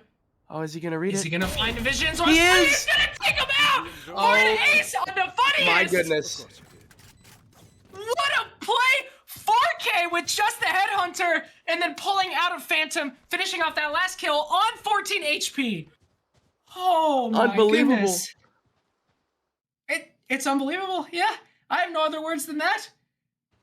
B: Oh, is he gonna read
A: Is
B: it?
A: he gonna find Visions?
B: He is!
A: He's gonna take him out for
B: Oh,
A: an ace on the Funniest.
B: My goodness.
A: What a play! 4K with just the Headhunter, and then pulling out of Phantom, finishing off that last kill on 14 HP. Oh my
B: Unbelievable.
A: goodness. It's unbelievable. Yeah, I have no other words than that.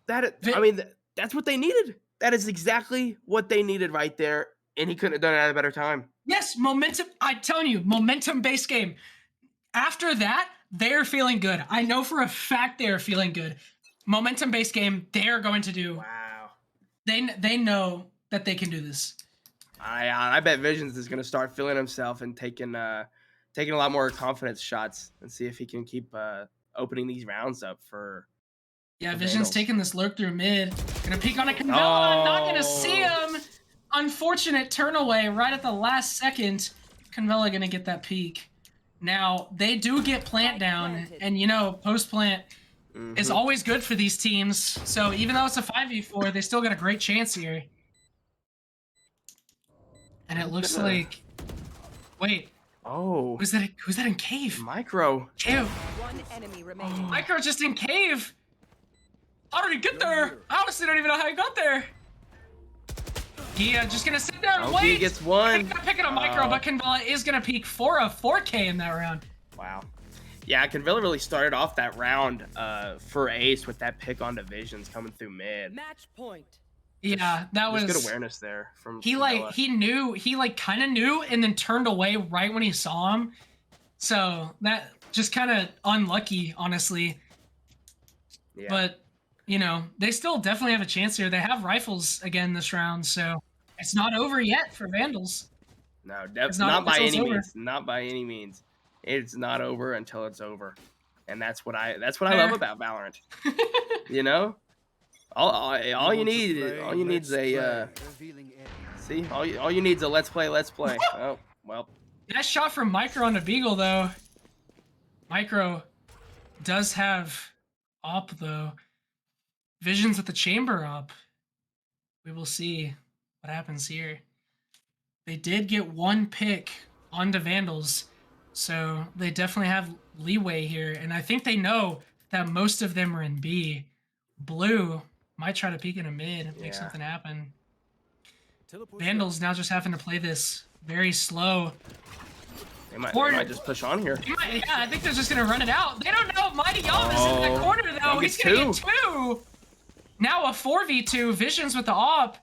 B: That's what they needed. That is exactly what they needed right there, and he couldn't have done it at a better time.
A: Yes, momentum. I'm telling you, momentum-based game. After that, they're feeling good. I know for a fact they're feeling good. Momentum-based game, they're going to do.
B: Wow.
A: They know that they can do this.
B: I bet Visions is gonna start feeling himself and taking a lot more confidence shots and see if he can keep opening these rounds up for.
A: Yeah,
B: the
A: Vision's
B: Vandals.
A: taking this lurk through mid. Gonna peek on a Convella. Not gonna see
B: Oh.
A: him. Unfortunate turn away right at the last second. Convella gonna get that peek. Now, they do get plant down. And, you know, post-plant is always good for these teams. So even though it's a 5v4, they still got a great chance here. And it looks like... Wait,
B: Oh,
A: who's that in cave?
B: Micro.
A: Cave.
D: One enemy remaining.
A: Micro just in cave. How did he get there? I honestly don't even know how he got there. He just gonna sit there and
B: Oh,
A: wait.
B: he gets one.
A: Picking a Micro, but Convella is gonna peek for a 4K in that round.
B: Wow. Yeah, Convilla really started off that round for Ace with that pick on Divisions coming through mid.
D: Match point.
A: Yeah, that was
B: There's good awareness there from
A: he
B: Convilla.
A: he kind of knew and then turned away right when he saw him. So that just kind of unlucky, honestly.
B: Yeah.
A: But you know, they still definitely have a chance here. They have rifles again this round, so it's not over yet for Vandals.
B: No,
A: It's
B: not by
A: until it's
B: any
A: over.
B: means. Not by any means. It's not over until it's over, and that's what I love
A: Fair.
B: about Valorant. You know, all you need is a see all you need is a let's play. Oh well,
A: Nice shot from Micro on the Beagle, though. Micro does have op, though. Visions with the chamber op. We will see what happens here. They did get one pick onto Vandals, so they definitely have leeway here. And I think they know that most of them are in B. Blue might try to peek in a mid and make
B: Yeah.
A: something happen. Vandals now just having to play this very slow.
B: they might
A: Or-
B: just push on here.
A: Yeah, I think they're just gonna run it out. They don't know Mighty Yom is in the
B: Oh,
A: corner though.
B: gonna
A: He's
B: get
A: gonna get 2. Now a 4v2. Visions with the op.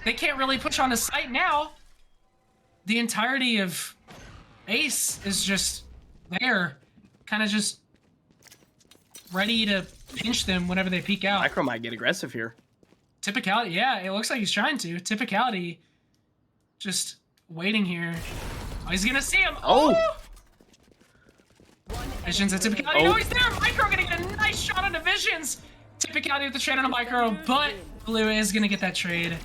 A: They can't really push on the site now. The entirety of Ace is just there, kind of just ready to pinch them whenever they peek out.
B: Micro might get aggressive here.
A: Typicality, yeah, it looks like he's trying to. Typicality, just waiting here. Oh, he's gonna see him.
B: Oh.
D: One
A: Visions at
D: enemy
A: Typicality.
B: Oh.
A: Oh, he's there. Micro getting a nice shot on the Visions. Typicality with the trade on a Micro, but Blue is gonna get that trade.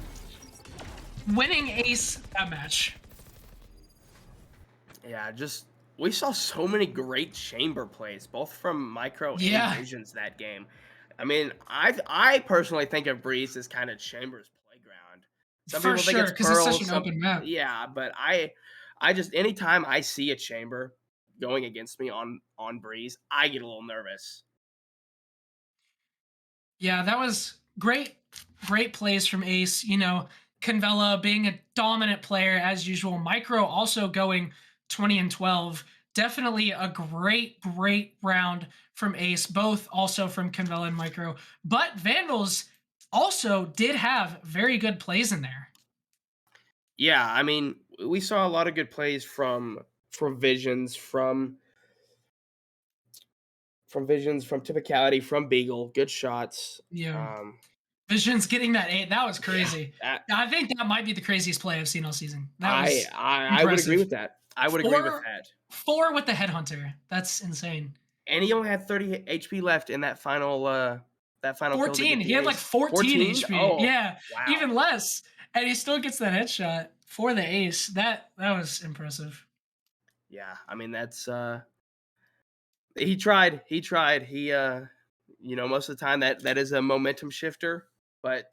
A: Winning Ace that match.
B: Yeah, just we saw so many great chamber plays, both from Micro
A: Yeah.
B: and Visions that game. I mean, I personally think of Breeze as kind of Chamber's playground. Some
A: For
B: people think
A: sure,
B: it's
A: 'cause it's
B: Pearl,
A: such an open map.
B: Yeah, but I just anytime I see a chamber going against me on Breeze, I get a little nervous.
A: Yeah, that was great plays from Ace. You know, Convella being a dominant player as usual. Micro also going 20 and 12. Definitely a great round from Ace, both also from Convella and Micro. But Vandals also did have very good plays in there.
B: Yeah, I mean, we saw a lot of good plays from Visions, from Visions, from Typicality, from Beagle, good shots.
A: Yeah.
B: Um,
A: Visions getting that 8, that was
B: yeah,
A: crazy.
B: that
A: I think that might be the craziest play I've seen all season. That
B: I
A: was
B: I I would agree
A: impressive.
B: with that. I would agree with
A: 4
B: that.
A: 4 with the headhunter. That's insane.
B: And he only had 30 HP left in that final kill to
A: 14.
B: get
A: He
B: the
A: had like
B: ace.
A: 14
B: 14?
A: HP.
B: Oh,
A: Yeah,
B: wow.
A: even less. And he still gets that headshot for the ace. That was impressive.
B: Yeah, I mean he tried. He tried. Most of the time that is a momentum shifter, but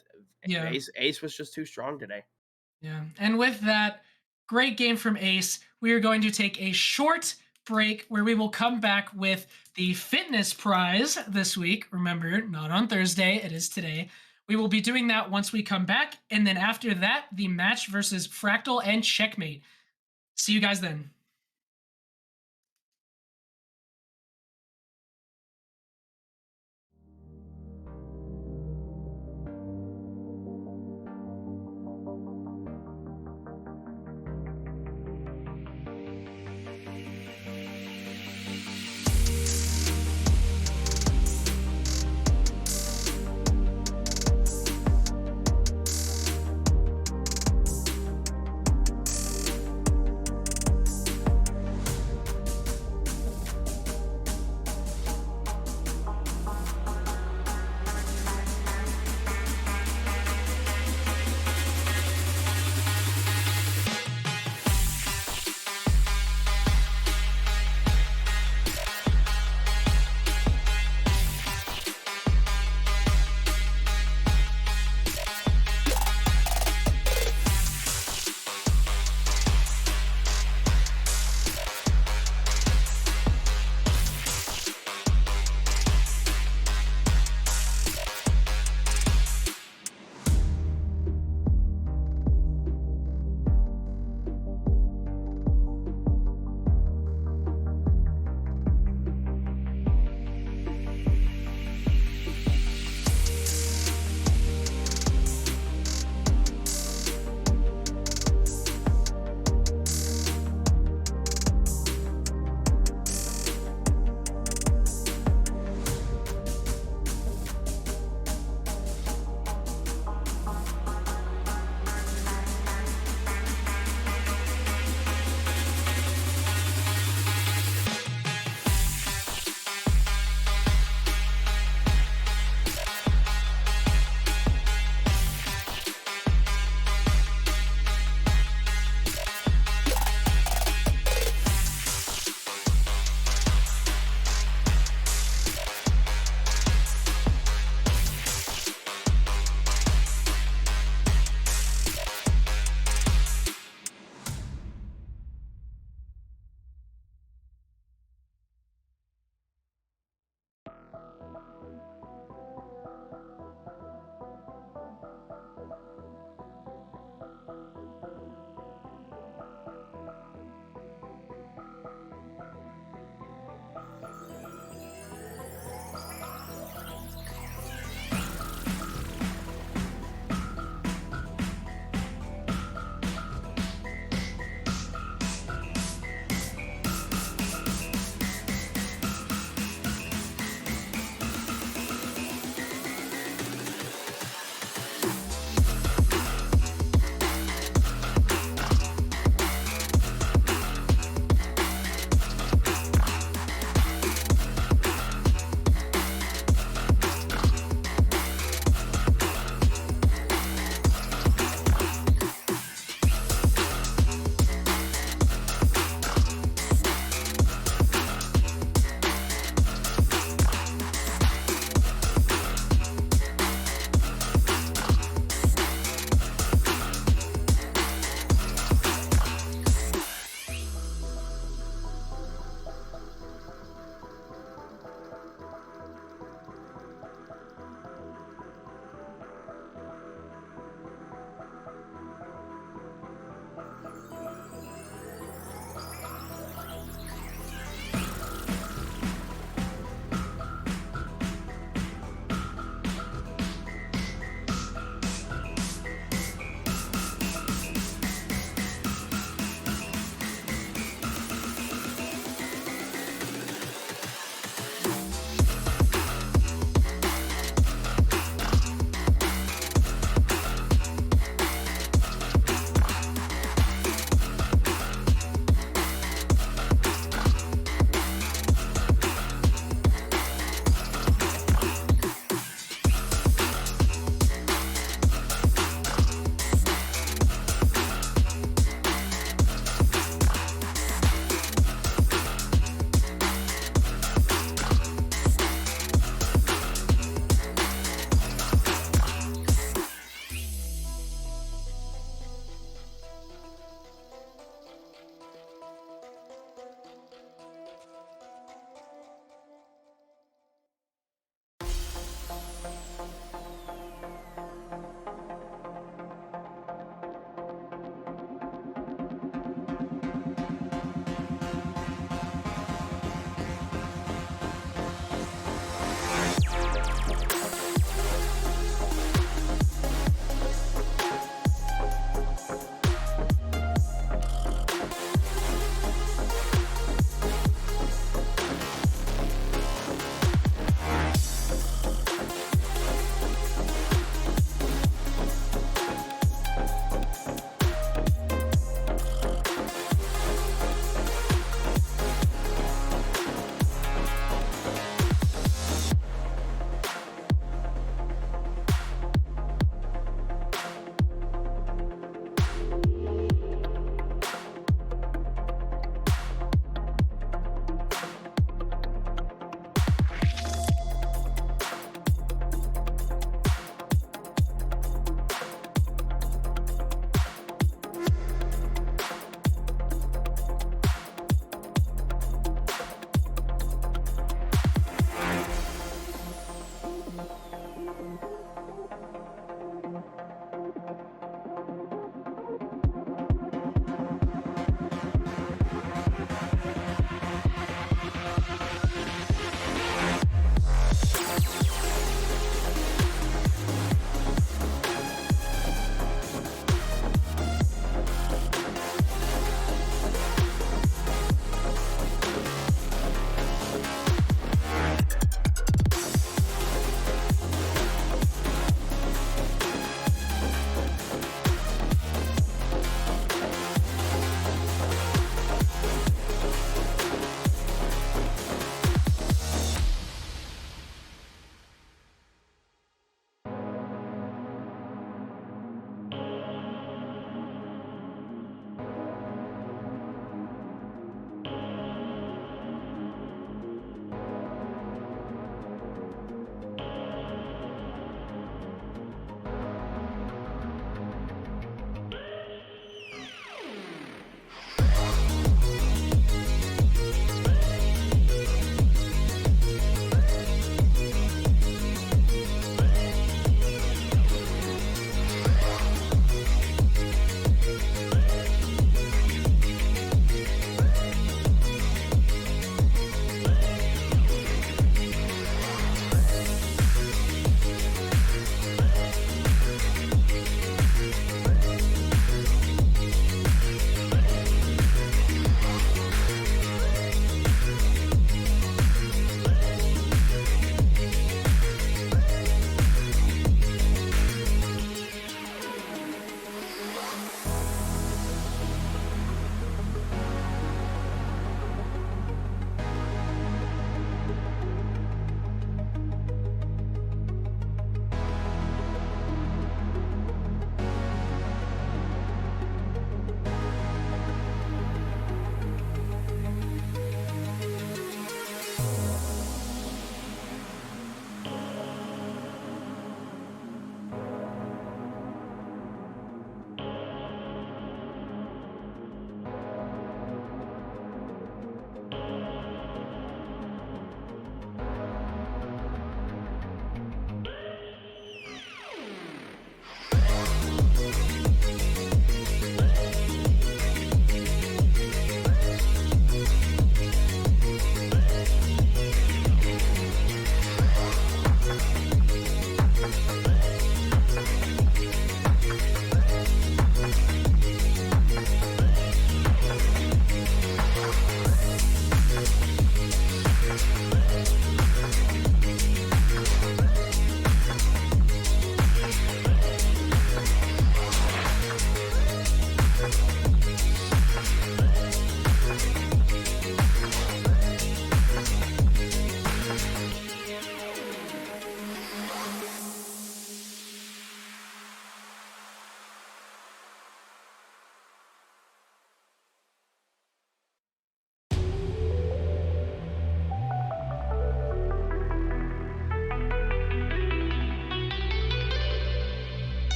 A: Yeah.
B: Ace was just too strong today.
A: Yeah. And with that, great game from Ace. We are going to take a short break where we will come back with the fitness prize this week. Remember, not on Thursday, it is today. We will be doing that once we come back. And then after that, the match versus Fractal and Checkmate. See you guys then.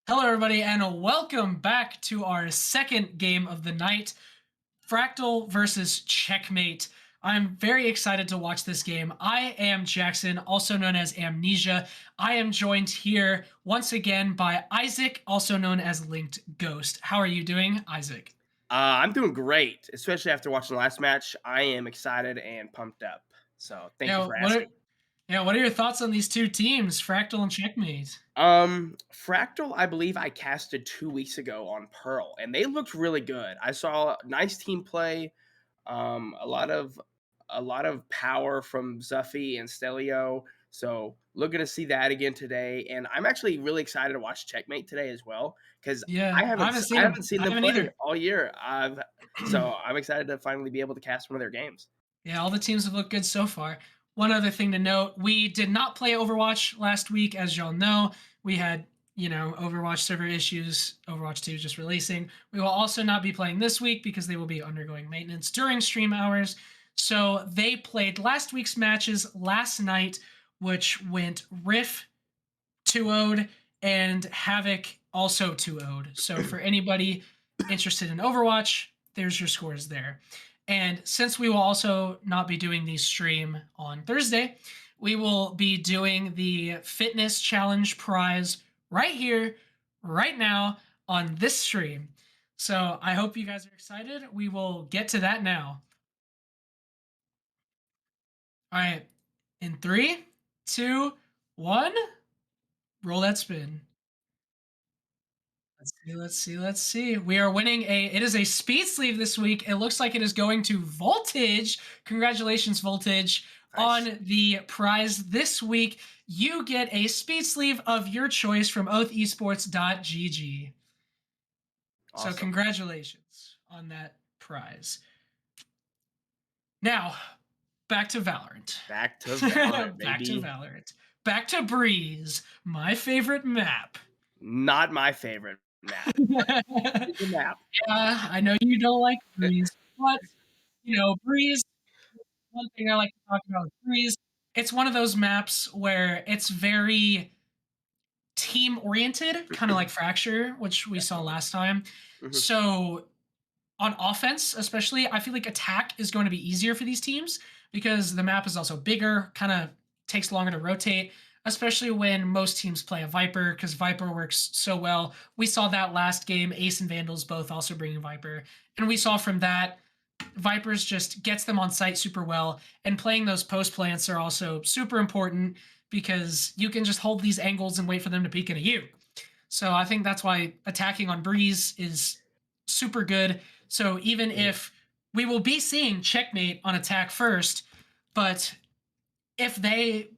A: Hello, everybody, and welcome back to our second game of the night, Fractal versus Checkmate. I'm very excited to watch this game. I am Jackson, also known as Amnesia. I am joined here once again by Isaac, also known as Linked Ghost. How are you doing, Isaac?
B: I'm doing great, especially after watching the last match. I am excited and pumped up. So thank you
A: Yeah,
B: for
A: what are
B: asking.
A: what are your thoughts on these two teams, Fractal and Checkmate?
B: Fractal, I believe I casted 2 weeks ago on Pearl, and they looked really good. I saw nice team play, a lot of power from Zuffy and Stelio. So looking to see that again today, and I'm actually really excited to watch Checkmate today as well because
A: Yeah,
B: I
A: I
B: haven't
A: haven't
B: I
A: seen
B: haven't
A: them.
B: seen
A: I
B: them
A: haven't
B: play
A: either.
B: all year. So I'm excited to finally be able to cast one of their games.
A: Yeah, all the teams have looked good so far. One other thing to note, we did not play Overwatch last week, as y'all know. We had, Overwatch server issues, Overwatch 2 just releasing. We will also not be playing this week because they will be undergoing maintenance during stream hours. So they played last week's matches last night, which went Riff 2-0'd and Havoc also 2-0'd. So for anybody interested in Overwatch, there's your scores there. And since we will also not be doing the stream on Thursday, we will be doing the fitness challenge prize right here, right now on this stream. So I hope you guys are excited. We will get to that now. All right. In three, two, one, roll that spin. Let's see. We are winning it is a speed sleeve this week. It looks like it is going to Voltage. Congratulations, Voltage,
B: Nice,
A: on the prize this week. You get a speed sleeve of your choice from oathesports.gg. So
B: awesome.
A: congratulations on that prize. Now, back to Valorant.
B: Back to Valorant,
A: Back to
B: baby.
A: Valorant. Back to Breeze, my favorite map.
B: Not my favorite map.
A: Yeah,
B: It's a map.
A: I know you don't like Breeze, but Breeze, one thing I like to talk about with Breeze, it's one of those maps where it's very team oriented, kind of like Fracture, which we saw
B: Definitely.
A: last time.
B: Mhm.
A: So on offense, especially, I feel like attack is going to be easier for these teams because the map is also bigger, kind of takes longer to rotate, especially when most teams play a Viper because Viper works so well. We saw that last game, Ace and Vandals both also bringing Viper. And we saw from that, Vipers just gets them on site super well. And playing those post plants are also super important because you can just hold these angles and wait for them to peek into you. So I think that's why attacking on Breeze is super good. So even
B: Mhm.
A: if we will be seeing checkmate on attack first, but if they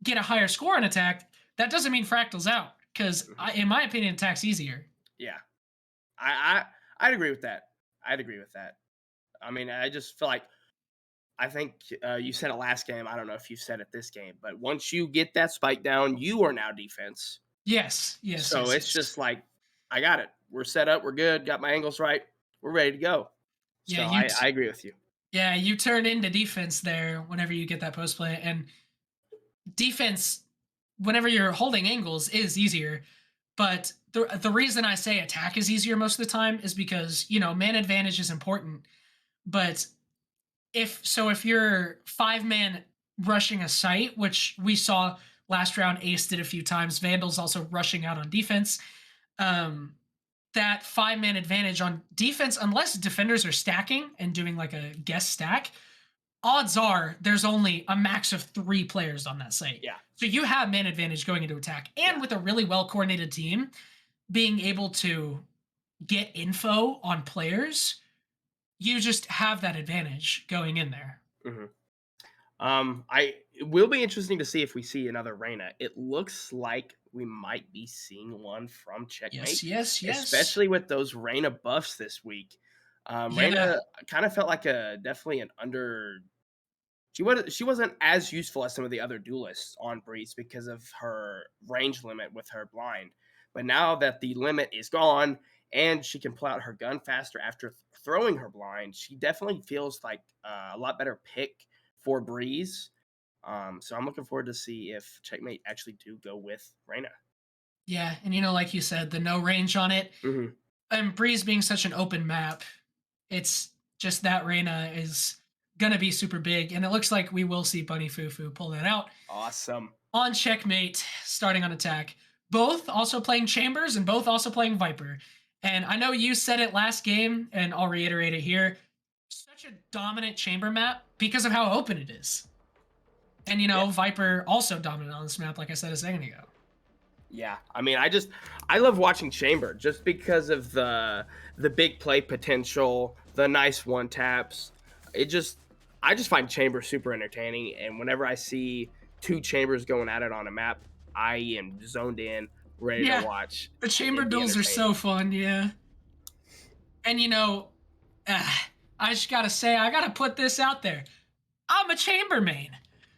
A: get a higher score on attack, that doesn't mean Fractal's out because,
B: Mhm.
A: in my opinion, attack's easier.
B: Yeah, I'd agree with that. I'd agree with that. I mean, I just feel like I think you said it last game. I don't know if you said it this game, but once you get that spike down, you are now defense.
A: Yes, yes,
B: So
A: yes,
B: it's
A: yes.
B: just like I got it. We're set up. We're good. Got my angles right. We're ready to go.
A: Yeah,
B: So I agree with you.
A: yeah, you turn into defense there whenever you get that post play, and defense whenever you're holding angles is easier. But the reason I say attack is easier most of the time is because man advantage is important. But if you're 5-man rushing a site, which we saw last round, Ace did a few times. Vandals also rushing out on defense. Um, that 5-man advantage on defense, unless defenders are stacking and doing like a guest stack, odds are there's only a max of 3 players on that site.
B: Yeah.
A: So you have man advantage going into attack. And
B: Yeah.
A: with a really well coordinated team, being able to get info on players, you just have that advantage going in there.
B: hmm I it will be interesting to see if we see another Reyna. It looks like we might be seeing one from
A: Yes,
B: Checkmate,
A: yes, yes.
B: especially with those Reyna buffs this week.
A: Yeah,
B: Reyna kind of felt like a definitely an under. She wasn't as useful as some of the other duelists on Breeze because of her range limit with her blind. But now that the limit is gone and she can pull out her gun faster after throwing her blind, she definitely feels like a lot better pick for Breeze. So I'm looking forward to see if Checkmate actually do go with Reyna.
A: Yeah, and you know, like you said, the no range on it,
B: Hmm.
A: and Breeze being such an open map, it's just that Reyna is gonna be super big, and it looks like we will see Bunny Fufu pull that out
B: Awesome.
A: on checkmate, starting on attack. Both also playing Chambers and both also playing Viper. And I know you said it last game, and I'll reiterate it here. Such a dominant Chamber map because of how open it is. And you
B: Yeah.
A: know, Viper also dominant on this map, like I said a second ago.
B: Yeah, I mean, I love watching Chamber just because of the big play potential, the nice one taps. It just I just find Chamber super entertaining, and whenever I see two Chambers going at it on a map, I am zoned in, ready to
A: Yeah,
B: watch.
A: the Chamber
B: It'd be
A: duels are
B: entertaining.
A: so fun, yeah. And you know, I just gotta say, I gotta put this out there. I'm a chamber main.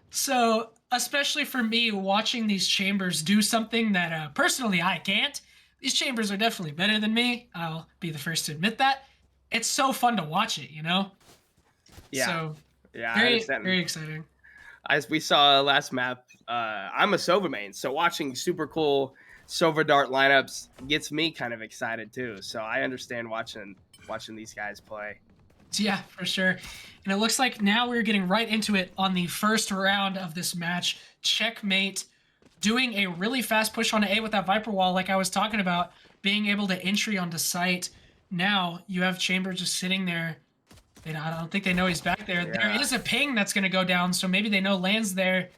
A: So, especially for me, watching these chambers do something that personally I can't, these chambers are definitely better than me. I'll be the first to admit that. It's so fun to watch it, you know?
B: Yeah,
A: So,
B: yeah, I
A: very,
B: understand.
A: very exciting.
B: As we saw last map, I'm a Sova main, so watching super cool Sova Dart lineups gets me kind of excited too. So I understand watching these guys play.
A: Yeah, for sure. And it looks like now we're getting right into it on the first round of this match. Checkmate doing a really fast push on A with that Viper wall, like I was talking about, being able to entry onto site. Now you have Chamber just sitting there. I don't think they know he's back there. There
B: Yeah.
A: is a ping that's going to go down, so maybe they know Land's there.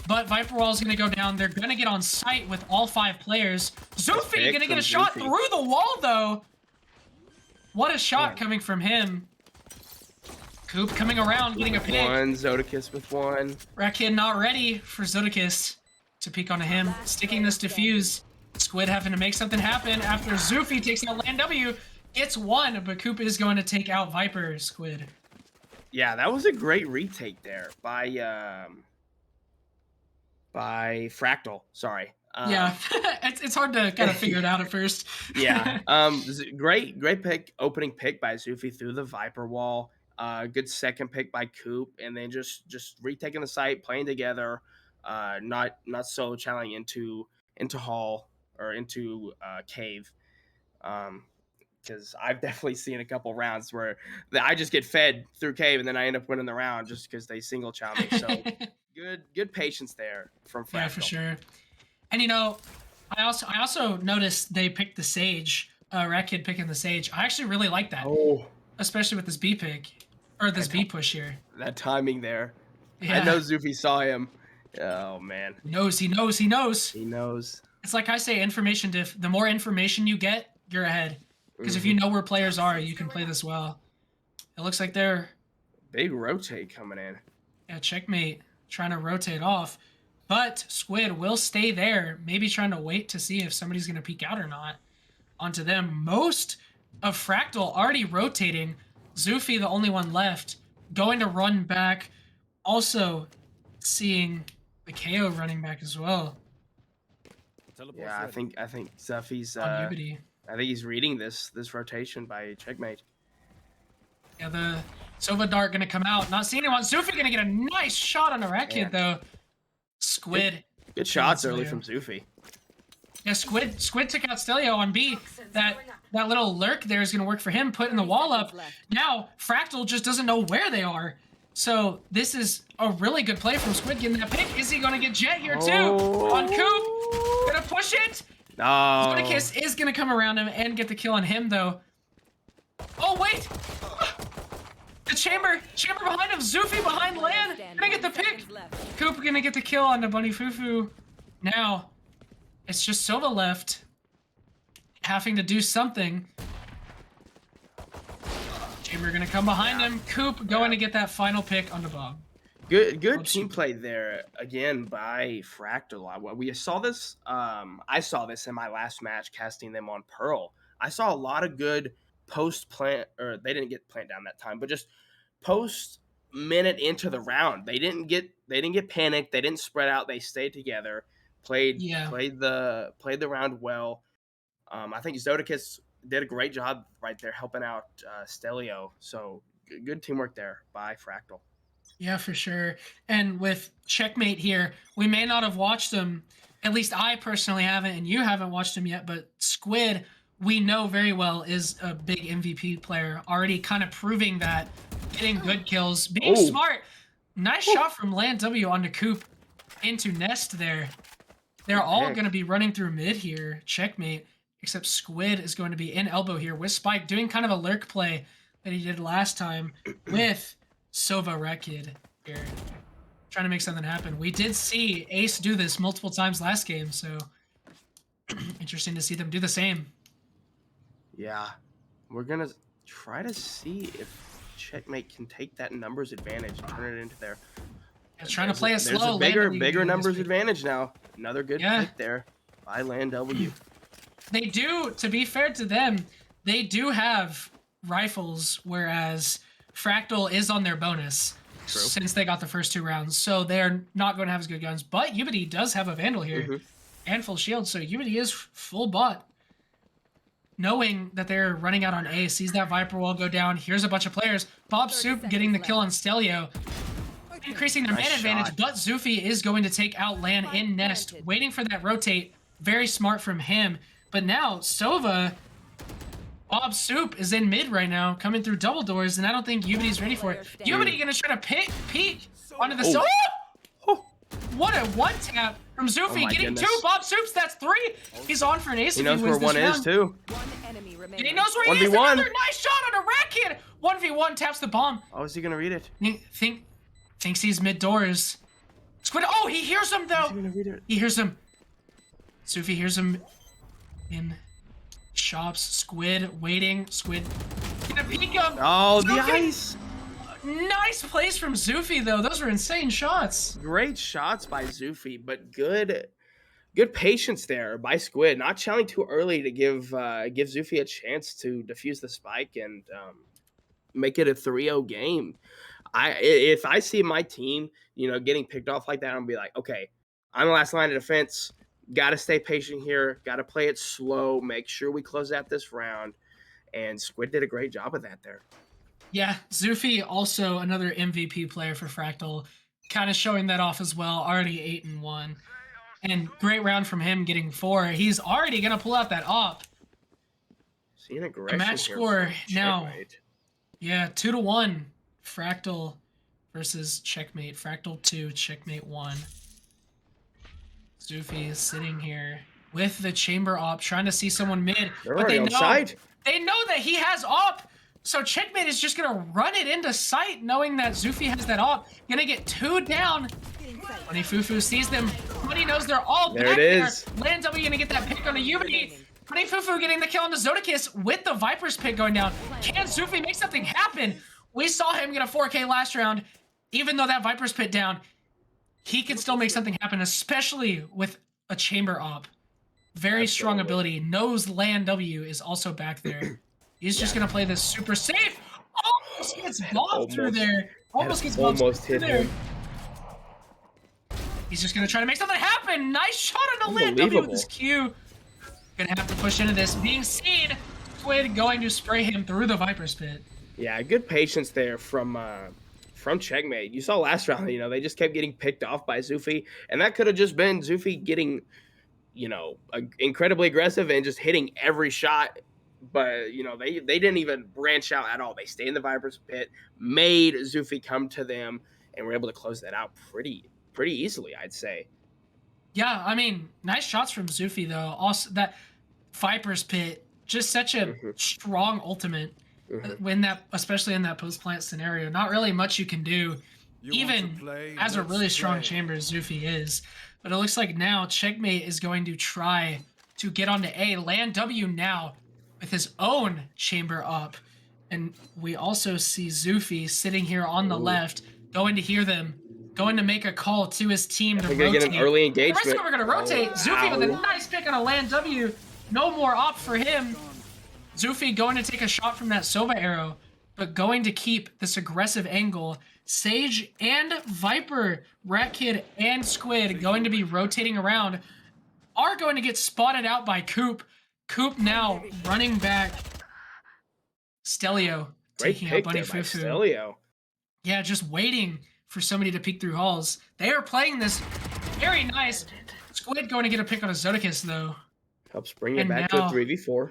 A: But Viper Wall is going to go down. They're going to get on site with all 5 players. Zufi
B: Pick
A: going to get
B: from
A: a shot
B: Zufi.
A: through the wall, though. What a shot
B: Man.
A: coming from him. Coop coming around, getting a pick.
B: One, Zodakis with one.
A: Rakin not ready for Zodakis to peek onto him. Sticking this defuse. Squid having to make something happen after Zufi takes out Land W. Gets one, but Coop is going to take out Viper Squid.
B: Yeah, that was a great retake there by Fractal. Sorry.
A: Yeah, it's hard to kind of figure it out at first.
B: Yeah. Great pick, opening pick by Zufi through the Viper wall. Good second pick by Coop, and then just retaking the site, playing together. Not solo channeling into hall or into cave. Because I've definitely seen a couple rounds where I just get fed through cave, and then I end up winning the round just because they single chow me. So good patience there from
A: Yeah, for
B: Fractal.
A: sure. And you know, I also noticed they picked the Sage. Rat Kid picking the Sage. I actually really like that,
B: Oh,
A: especially with this B pick or this B push here.
B: that timing there. I
A: Yeah,
B: know Zufi saw him. Oh man,
A: he knows, he knows, he knows.
B: he knows.
A: It's like I say, information diff. The more information you get, you're ahead. Because if you
B: Mhm.
A: know where players are, you can play this well. It looks like they're
B: Big rotate coming in.
A: checkmate trying to rotate off, but Squid will stay there, maybe trying to wait to see if somebody's going to peek out or not onto them. Most of Fractal already rotating. Zufi, the only one left, going to run back. Also seeing the KO running back as well
B: Yeah, I think Zufi's
A: on Ubity.
B: I think he's reading this rotation by checkmate.
A: Yeah, the Sova Dart going to come out. Not seeing anyone. Zufi going to get a nice shot on the Rat Kid, though. Squid.
B: Good shots early from Zufi.
A: Yeah, Squid took out Stelio on B. That little lurk there is going to work for him, putting the wall up. Now, Fractal just doesn't know where they are. So this is a really good play from Squid getting that pick. Is he going to get Jet here, too? On Coop. Going to push it.
B: No.
A: Zodakis is going to come around him and get the kill on him, though. Oh, wait. The chamber behind him. Zufi behind Lan. Gonna get the pick. Coop gonna get the kill on the Bunny Fufu. Now, it's just Sova left. Having to do something. Chamber gonna come behind him. Coop going to get that final pick on the Bob.
B: Good team play there again by Fractal. We saw this. I saw this in my last match casting them on Pearl. I saw a lot of good post plant, or they didn't get plant down that time, but just post minute into the round. They didn't get panicked. They didn't spread out. They stayed together. Played the round well. I think Zodakis did a great job right there helping out Stelio. So good teamwork there by Fractal.
A: Yeah, for sure. And with checkmate here, we may not have watched them at least I personally haven't, and you haven't watched him yet, but Squid, we know very well, is a big MVP player, already kind of proving that, getting good kills, being
B: Oh.
A: smart. Nice shot from Land W onto Coop into Nest there. They're all going to be running through mid here. Checkmate. Except Squid is going to be in elbow here with Spike, doing kind of a lurk play that he did last time with Sova Rekid here. Trying to make something happen. We did see Ace do this multiple times last game, so interesting to see them do the same.
B: Yeah. We're going to try to see if Checkmate can take that numbers advantage and turn it into their...
A: Trying to play a slow.
B: There's a bigger numbers advantage now. Another good pick there by Land W.
A: They do, to be fair to them, they do have rifles, whereas Fractal is on their bonus. True. Since they got the first 2 rounds. So they're not going to have as good guns. But Ubity does have a Vandal here and full shield. So Ubity is full bot. Knowing that they're running out on A, sees that Viper wall go down. Here's a bunch of players. Bob Soup getting the kill on Stelio. Increasing their man advantage, but Zufi is going to take out Lan in Nest. Waiting for that rotate. Very smart from him. But now, Sova, Bob Soup is in mid right now, coming through double doors, and I don't think Ubity's ready for it. Ubity gonna try to peek onto the Sova. Oh! What a one-tap from Zufi, getting 2 Bob Soups, that's 3. He's on for an ace.
B: He knows where 1 is, too.
A: And he knows where he is. Another nice shot on a rat kid. 1v1 taps the bomb.
B: Oh, is he gonna read it?
A: Thinks he's mid doors. Squid. Oh, he hears him though. He hears him. Sufi hears him in shops. Squid waiting. Squid gonna peek him.
B: Oh, the ice.
A: Nice plays from Zufi though. Those were insane shots.
B: Great shots by Zufi, but good patience there by Squid. Not challenging too early to give Zufi a chance to defuse the spike and make it a 3-0 game. If I see my team, getting picked off like that, I'm gonna be like, okay, I'm the last line of defense. Got to stay patient here. Got to play it slow. Make sure we close out this round. And Squid did a great job of that there.
A: Yeah, Zufi also another MVP player for Fractal, kind of showing that off as well. Already 8-1, and great round from him, getting 4. He's already gonna pull out that op.
B: Seeing aggression.
A: Match score now. Yeah, 2-1. Fractal versus Checkmate. Fractal 2, Checkmate 1. Zufi is sitting here with the chamber op, trying to see someone mid. But they know that he has op. So Checkmate is just gonna run it into sight, knowing that Zufi has that op. Gonna get 2 down. When Fufu sees them, when he knows they're all back there. Land W gonna get that pick on the Ubity. When Fufu getting the kill on the Zodakis with the Viper's pick going down. Can Zufi make something happen? We saw him get a 4K last round. Even though that Viper's pit down, he can still make something happen, especially with a chamber op. Very strong ability. Knows Land W is also back there. He's just gonna play this super safe. Almost gets bombed through there. Almost gets bombed through there. He's just gonna try to make something happen. Nice shot on the Land W with his Q. Gonna have to push into this. Being seen. Squid going to spray him through the Viper's pit.
B: Yeah, good patience there from Checkmate. You saw last round, they just kept getting picked off by Zufi, and that could have just been Zufi getting, incredibly aggressive and just hitting every shot. But they didn't even branch out at all. They stayed in the Viper's pit, made Zufi come to them, and were able to close that out pretty easily, I'd say.
A: Yeah, I mean, nice shots from Zufi though. Also, that Viper's pit, just such a strong ultimate. When especially in that post-plant scenario, not really much you can do, even as a really strong chamber as Zufi is. But it looks like now Checkmate is going to try to get onto A. Land W now with his own chamber up. And we also see Zufi sitting here on the left, going to hear them, going to make a call to his team to rotate.
B: Get an early engagement.
A: The rest of them are going to rotate. Zufi with a nice pick on a Land W. No more op for him. Zufi going to take a shot from that Sova arrow, but going to keep this aggressive angle. Sage and Viper, Rat Kid and Squid going to be rotating around, are going to get spotted out by Coop. Coop now running back. Stelio taking out Bunny Fufu.
B: Stelio.
A: Yeah, just waiting for somebody to peek through halls. They are playing this very nice. Squid going to get a pick on a Zodicus, though.
B: Helps bring it
A: And
B: back to a
A: now,
B: 3v4.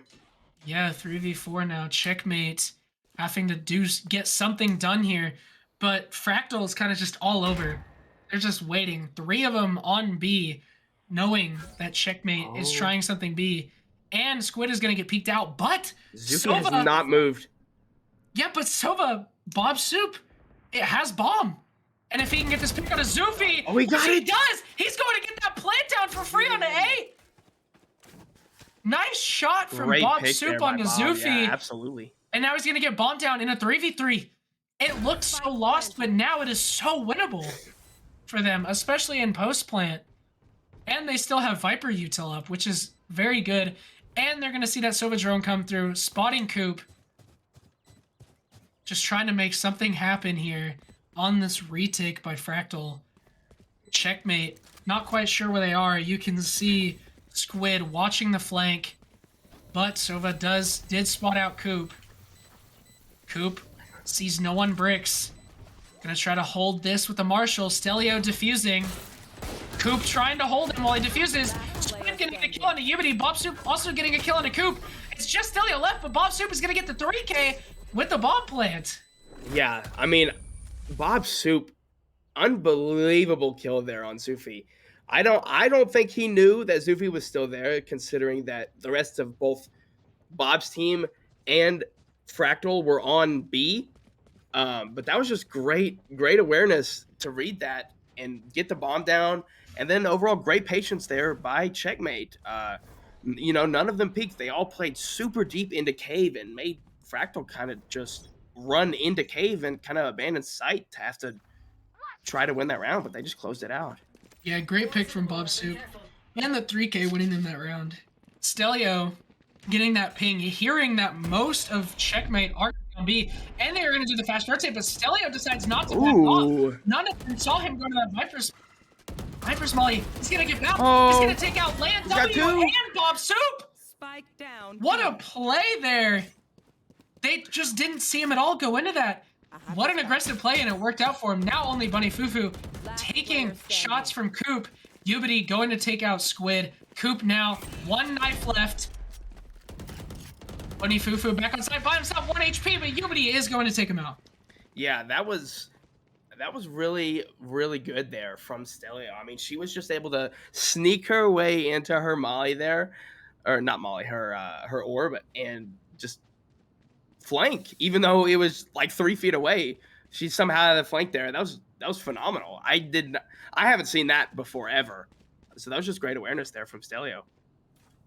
A: yeah, 3v4 now. Checkmate. Having to get something done here. But Fractal is kind of just all over. They're just waiting. 3 of them on B, knowing that Checkmate is trying something B. And Squid is going to get peeked out. But
B: Zufi has
A: Sova,
B: not moved.
A: yeah, but Sova, Bob Soup, it has bomb. And if he can get this pick on a Zufi,
B: Oh, he got
A: he
B: it.
A: does. He's going to get that plant down for free on the A. Nice shot from
B: Great
A: Bob
B: pick
A: Soup
B: there by
A: on the
B: Bob.
A: Zufi.
B: Yeah, absolutely.
A: And now he's going to get bombed down in a 3v3. It looked so lost, but now it is so winnable for them, especially in post-plant. And they still have Viper util up, which is very good. And they're going to see that Sova drone come through, spotting Coop. Just trying to make something happen here on this retake by Fractal. Checkmate. Not quite sure where they are. You can see Squid watching the flank. But Sova did spot out Coop. Coop sees no one bricks. Gonna try to hold this with the Marshall. Stelio defusing. Coop trying to hold him while he defuses. Squid getting a kill on a Ubity. Bob Soup also getting a kill on a Coop. It's just Stelio left, but Bob Soup is gonna get the 3K with the bomb plant.
B: Yeah, I mean, Bob Soup, unbelievable kill there on Zufi. I don't think he knew that Zufi was still there, considering that the rest of both Bob's team and Fractal were on B. But that was just great awareness to read that and get the bomb down, and then overall great patience there by Checkmate. None of them peaked. They all played super deep into cave and made Fractal kind of just run into cave and kind of abandon sight to have to try to win that round, but they just closed it out.
A: Yeah, great pick from Bob Soup. And the 3K winning them that round. Stelio getting that ping, hearing that most of Checkmate are going to be, and they are going to do the fast rotate, but Stelio decides not to back off. None of them saw him go to that Viper's Molly. He's going to get out. He's going to take out Land W and Bob Soup.
D: Spike down.
A: What a play there. They just didn't see him at all go into that. What an aggressive play, and it worked out for him. Now only Bunny Fufu taking shots from Coop. Ubity going to take out Squid. Coop now, 1 knife left. Bunny Fufu back on side by himself, 1 HP, but Ubity is going to take him out.
B: Yeah, that was really, really good there from Stelio. I mean, she was just able to sneak her way into her Molly there, or not Molly, her orb, and just flank, even though it was like 3 feet away. She somehow had a flank there. That was phenomenal. I haven't seen that before ever. So that was just great awareness there from Stelio.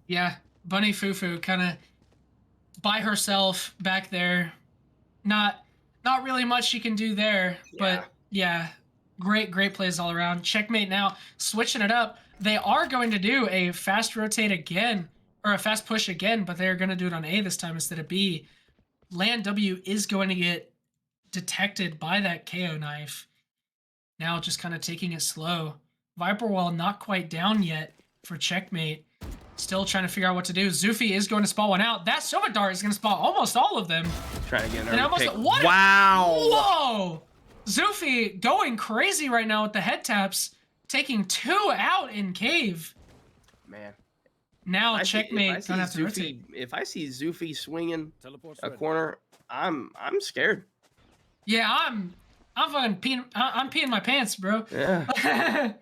A: Yeah, Bunny Fufu kind of by herself back there. Not really much she can do there, but yeah, great plays all around. Checkmate now switching it up. They are going to do a fast rotate again, or a fast push again, but they're going to do it on A this time instead of B. Land W is going to get detected by that KO knife. Now just kind of taking it slow. Viper Wall not quite down yet for Checkmate. Still trying to figure out what to do. Zufi is going to spot one out. That Sova Dart is going to spot almost all of them.
B: Trying to get
A: And almost,
B: pick.
A: what?
B: Wow.
A: Whoa. Zufi going crazy right now with the head taps. Taking 2 out in cave.
B: Man.
A: Now Checkmate gonna have to rotate.
B: If I see Zufi swinging a corner, I'm scared.
A: Yeah, I'm fucking peeing. I'm peeing my pants, bro.
B: Yeah.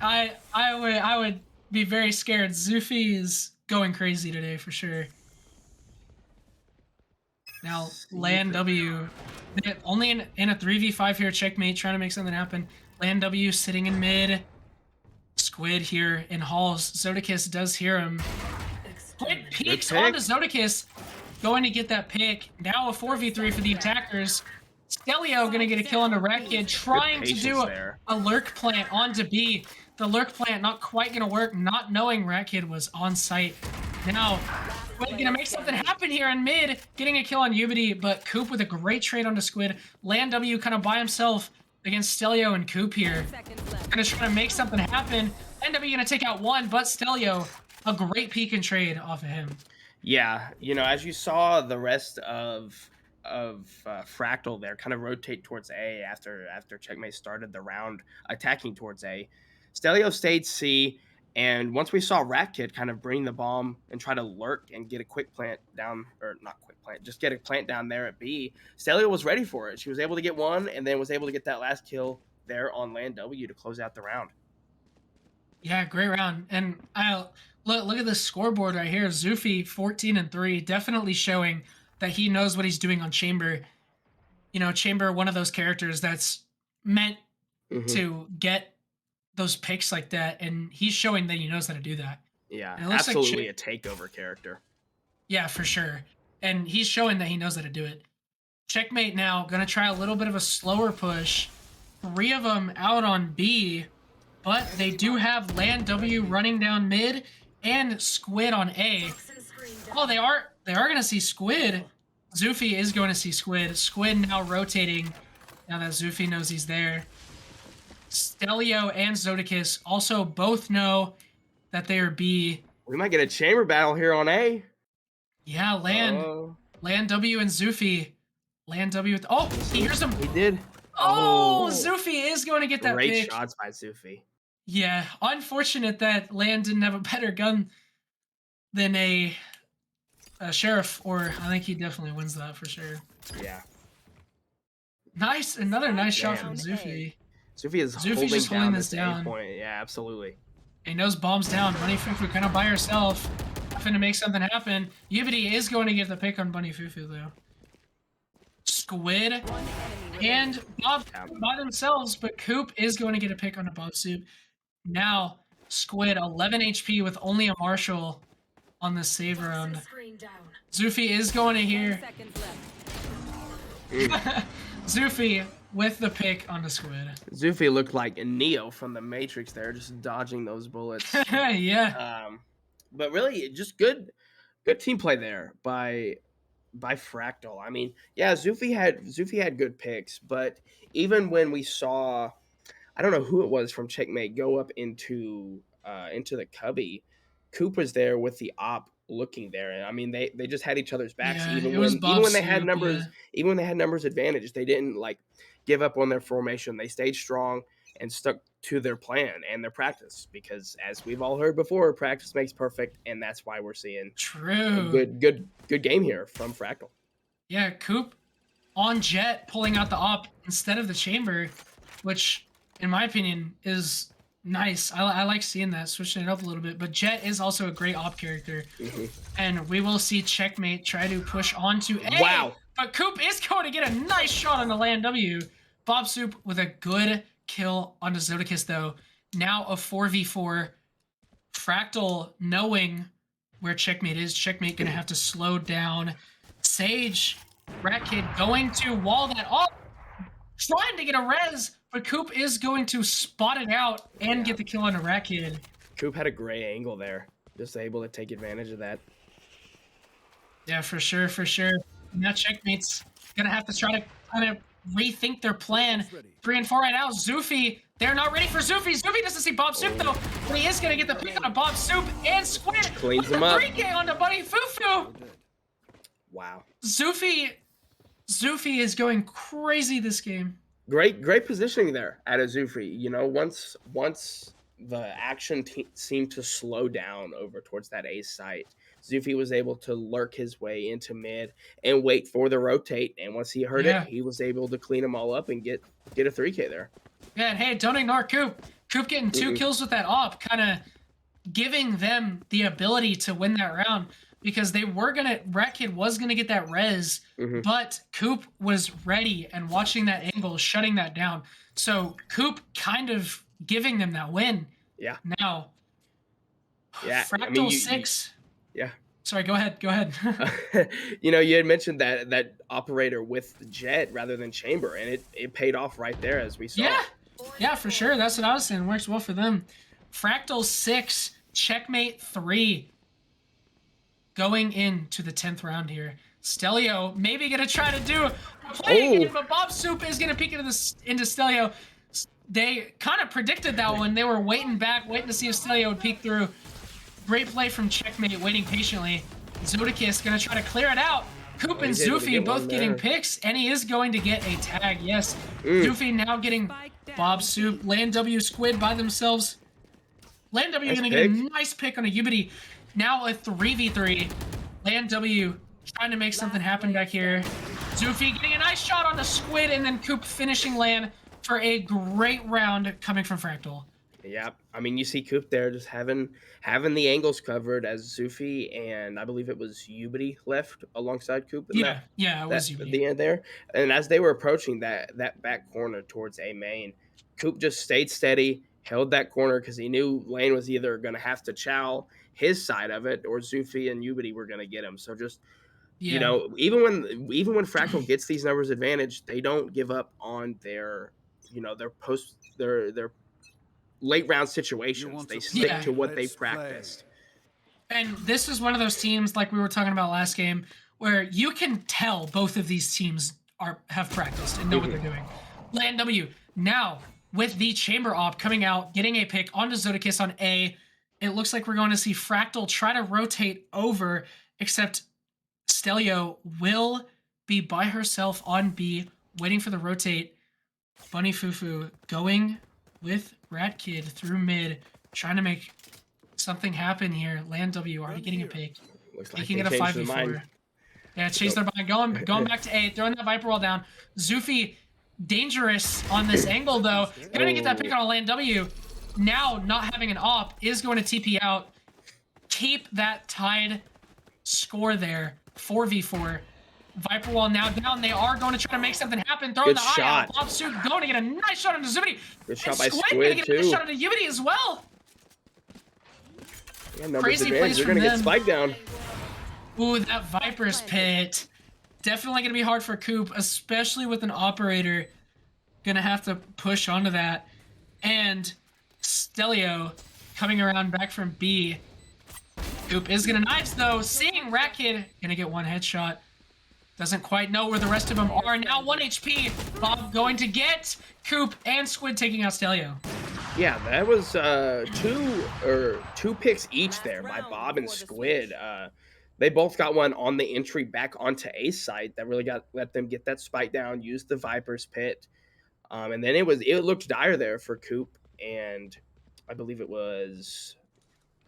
A: I would be very scared. Zufi is going crazy today for sure. Now Land W, only in a 3v5 here. Checkmate trying to make something happen. Land W sitting in mid. Squid here in halls. Zodicus does hear him. Squid peeks onto Zodicus, going to get that pick. Now a 4v3 for the attackers. Stelio gonna get a kill onto Ratkid, trying to do a lurk plant onto B. The lurk plant not quite gonna work, not knowing Ratkid was on site. Now, Squid gonna make something happen here in mid, getting a kill on Ubity, but Coop with a great trade onto Squid. Land W kind of by himself against Stelio and Coop here. Gonna try to make something happen. Land W gonna take out 1, but Stelio, a great peek and trade off of him.
B: Yeah, as you saw the rest of Fractal there kind of rotate towards A after Checkmate started the round attacking towards A. Stelio stayed C, And once we saw Rat Kid kind of bring the bomb and try to lurk and get a quick plant down, or not quick plant, just get a plant down there at B, Stalio was ready for it. She was able to get one and then was able to get that last kill there on land W to close out the round.
A: Yeah, great round. And I look at the scoreboard right here. Zufi 14-3, definitely showing that he knows what he's doing on Chamber. You know, Chamber, one of those characters that's meant to get those picks like that, and he's showing that he knows how to do that.
B: Yeah,
A: And it looks
B: absolutely
A: like
B: a takeover character.
A: Yeah, for sure. And he's showing that he knows how to do it. Checkmate now, gonna try a little bit of a slower push. 3 of them out on B, but they do have Land W running down mid and Squid on A. Oh, they are gonna see Squid. Zufi is going to see Squid. Squid now rotating now that Zufi knows he's there. Stelio and Zodicus also both know that they are B.
B: We might get a chamber battle here on A.
A: Yeah, Land W and Zufi. Land W with, oh, he hears him.
B: He did.
A: Oh, Zufi is going to get that
B: Great
A: pick.
B: shots by Zufi.
A: Yeah, unfortunate that Land didn't have a better gun than a Sheriff, or I think he definitely wins that for sure.
B: Yeah.
A: Nice, another nice shot from Zufi.
B: Zufi is
A: Zufi's just holding this down.
B: Point. Yeah, absolutely.
A: He knows bombs down. Bunny Fufu kind of by herself. Finna make something happen. Yubity is going to get the pick on Bunny Fufu though. Squid and Bob by themselves, but Coop is going to get a pick on a Bob Soup. Now, Squid 11 HP with only a Marshall on the save round. Zufi is going to hear. Zufi with the pick on the Squid.
B: Zufi looked like Neo from the Matrix there, just dodging those bullets.
A: Yeah.
B: But really, just good team play there by Fractal. I mean, yeah, Zufi had good picks, but even when we saw, I don't know who it was from Checkmate go up into the cubby, Coop was there with the op looking there, and I mean they just had each other's backs.
A: Yeah,
B: even when they had numbers advantage, they didn't like give up on their formation. They stayed strong and stuck to their plan and their practice, because as we've all heard before, practice makes perfect, and that's why we're seeing
A: True.
B: a good game here from Fractal.
A: Yeah, Coop on Jet pulling out the op instead of the chamber, which in my opinion is nice. I like seeing that, switching it up a little bit. But Jet is also a great op character. And we will see Checkmate try to push onto A.
B: Wow.
A: But Coop is going to get a nice shot on the Land W. Bob Soup with a good kill onto Zodicus though. Now a 4v4. Fractal knowing where Checkmate is. Checkmate gonna have to slow down. Sage, Rat Kid going to wall that off. Trying to get a res, but Coop is going to spot it out and get the kill on a Rat Kid.
B: Coop had a great angle there. Just able to take advantage of that.
A: Yeah, for sure, for sure. Now Checkmate's gonna have to try to kind of rethink their plan. 3 and 4 right now. Zufi, they're not ready for Zufi. Zufi doesn't see Bob Soup though, but he is gonna get the pick on a Bob Soup, and Squid
B: Cleans
A: with
B: him
A: the
B: up.
A: 3K on the Bunny Fufu.
B: Wow.
A: Zufi is going crazy this game.
B: Great positioning there at a Zufi. You know, once the action seemed to slow down over towards that A site, Zufi was able to lurk his way into mid and wait for the rotate. And once he heard it, he was able to clean them all up and get a 3K there.
A: Yeah, and hey, don't ignore Coop. Coop getting 2 kills with that op, kind of giving them the ability to win that round, because they were gonna, Rat Kid was gonna get that res, but Coop was ready and watching that angle, shutting that down. So Coop kind of giving them that win.
B: Yeah.
A: Now,
B: yeah.
A: Fractal
B: I mean,
A: 6.
B: Yeah.
A: Sorry, go ahead.
B: You know, you had mentioned that operator with Jet rather than Chamber, and it paid off right there as we saw.
A: Yeah, for sure. That's what I was saying. Works well for them. Fractal 6, Checkmate 3. Going into the 10th round here. Stelio maybe gonna try to do a play again, but Bob Soup is gonna peek into Stelio. They kind of predicted that one. They were waiting to see if Stelio would peek through. Great play from Checkmate, waiting patiently. Zodicus gonna try to clear it out. Coop and Zufi both getting picks, and he is going to get a tag. Yes, Zufi now getting Bob Soup, Land W, Squid by themselves. Land W
B: Nice
A: gonna get a
B: pick.
A: nice pick on a Ubity. Now a 3v3. Land W trying to make something happen back here. Zufi getting a nice shot on the Squid, and then Coop finishing Land for a great round coming from Fractal.
B: Yep. I mean, you see Coop there just having the angles covered as Zufi and I believe it was Ubity left alongside Coop in
A: Yeah, it was
B: at
A: Ubity.
B: the end there. And as they were approaching that back corner towards A main, Coop just stayed steady, held that corner because he knew Lane was either going to have to chow his side of it or Zufi and Ubity were going to get him. So just
A: Yeah.
B: even when Fractal gets these numbers advantage, they don't give up on their their late round situations. They stick to what they practiced.
A: And this is one of those teams, like we were talking about last game, where you can tell both of these teams have practiced and know what they're doing. Land W now with the chamber op coming out, getting a pick onto Zodakis on A. It looks like we're going to see Fractal try to rotate over, except Stelio will be by herself on B, waiting for the rotate. Bunny Fufu going with Rat Kid through mid, trying to make something happen here. Land W already getting a pick, making it a 5v4. Yeah, chase their mind. Going back to A, throwing that Viper Wall down. Zufi dangerous on this angle though. Gonna get that pick on a Land W. Now not having an op is going to TP out. Keep that tied score there. 4v4. Viper Wall now down. They are going to try to make something happen. Throwing the eye out. Bob Suit going to get a nice shot on Zubity.
B: Good shot by
A: Squid
B: Squid
A: gonna get a nice
B: too.
A: shot on Ubity as well.
B: Yeah,
A: Crazy plays
B: They're
A: from
B: gonna
A: them.
B: get spiked down.
A: Ooh, that Viper's Pit. Definitely going to be hard for Coop, especially with an operator. Going to have to push onto that. And Stelio coming around back from B. Coop is going to knives, though. Seeing Rat Kid, going to get one headshot. Doesn't quite know where the rest of them are. Now 1 HP. Bob going to get Coop and Squid taking out Stelio.
B: Yeah, that was two picks each there by Bob and Squid. They both got one on the entry back onto A's side that really let them get that spike down, use the Viper's Pit. And then it looked dire there for Coop and I believe it was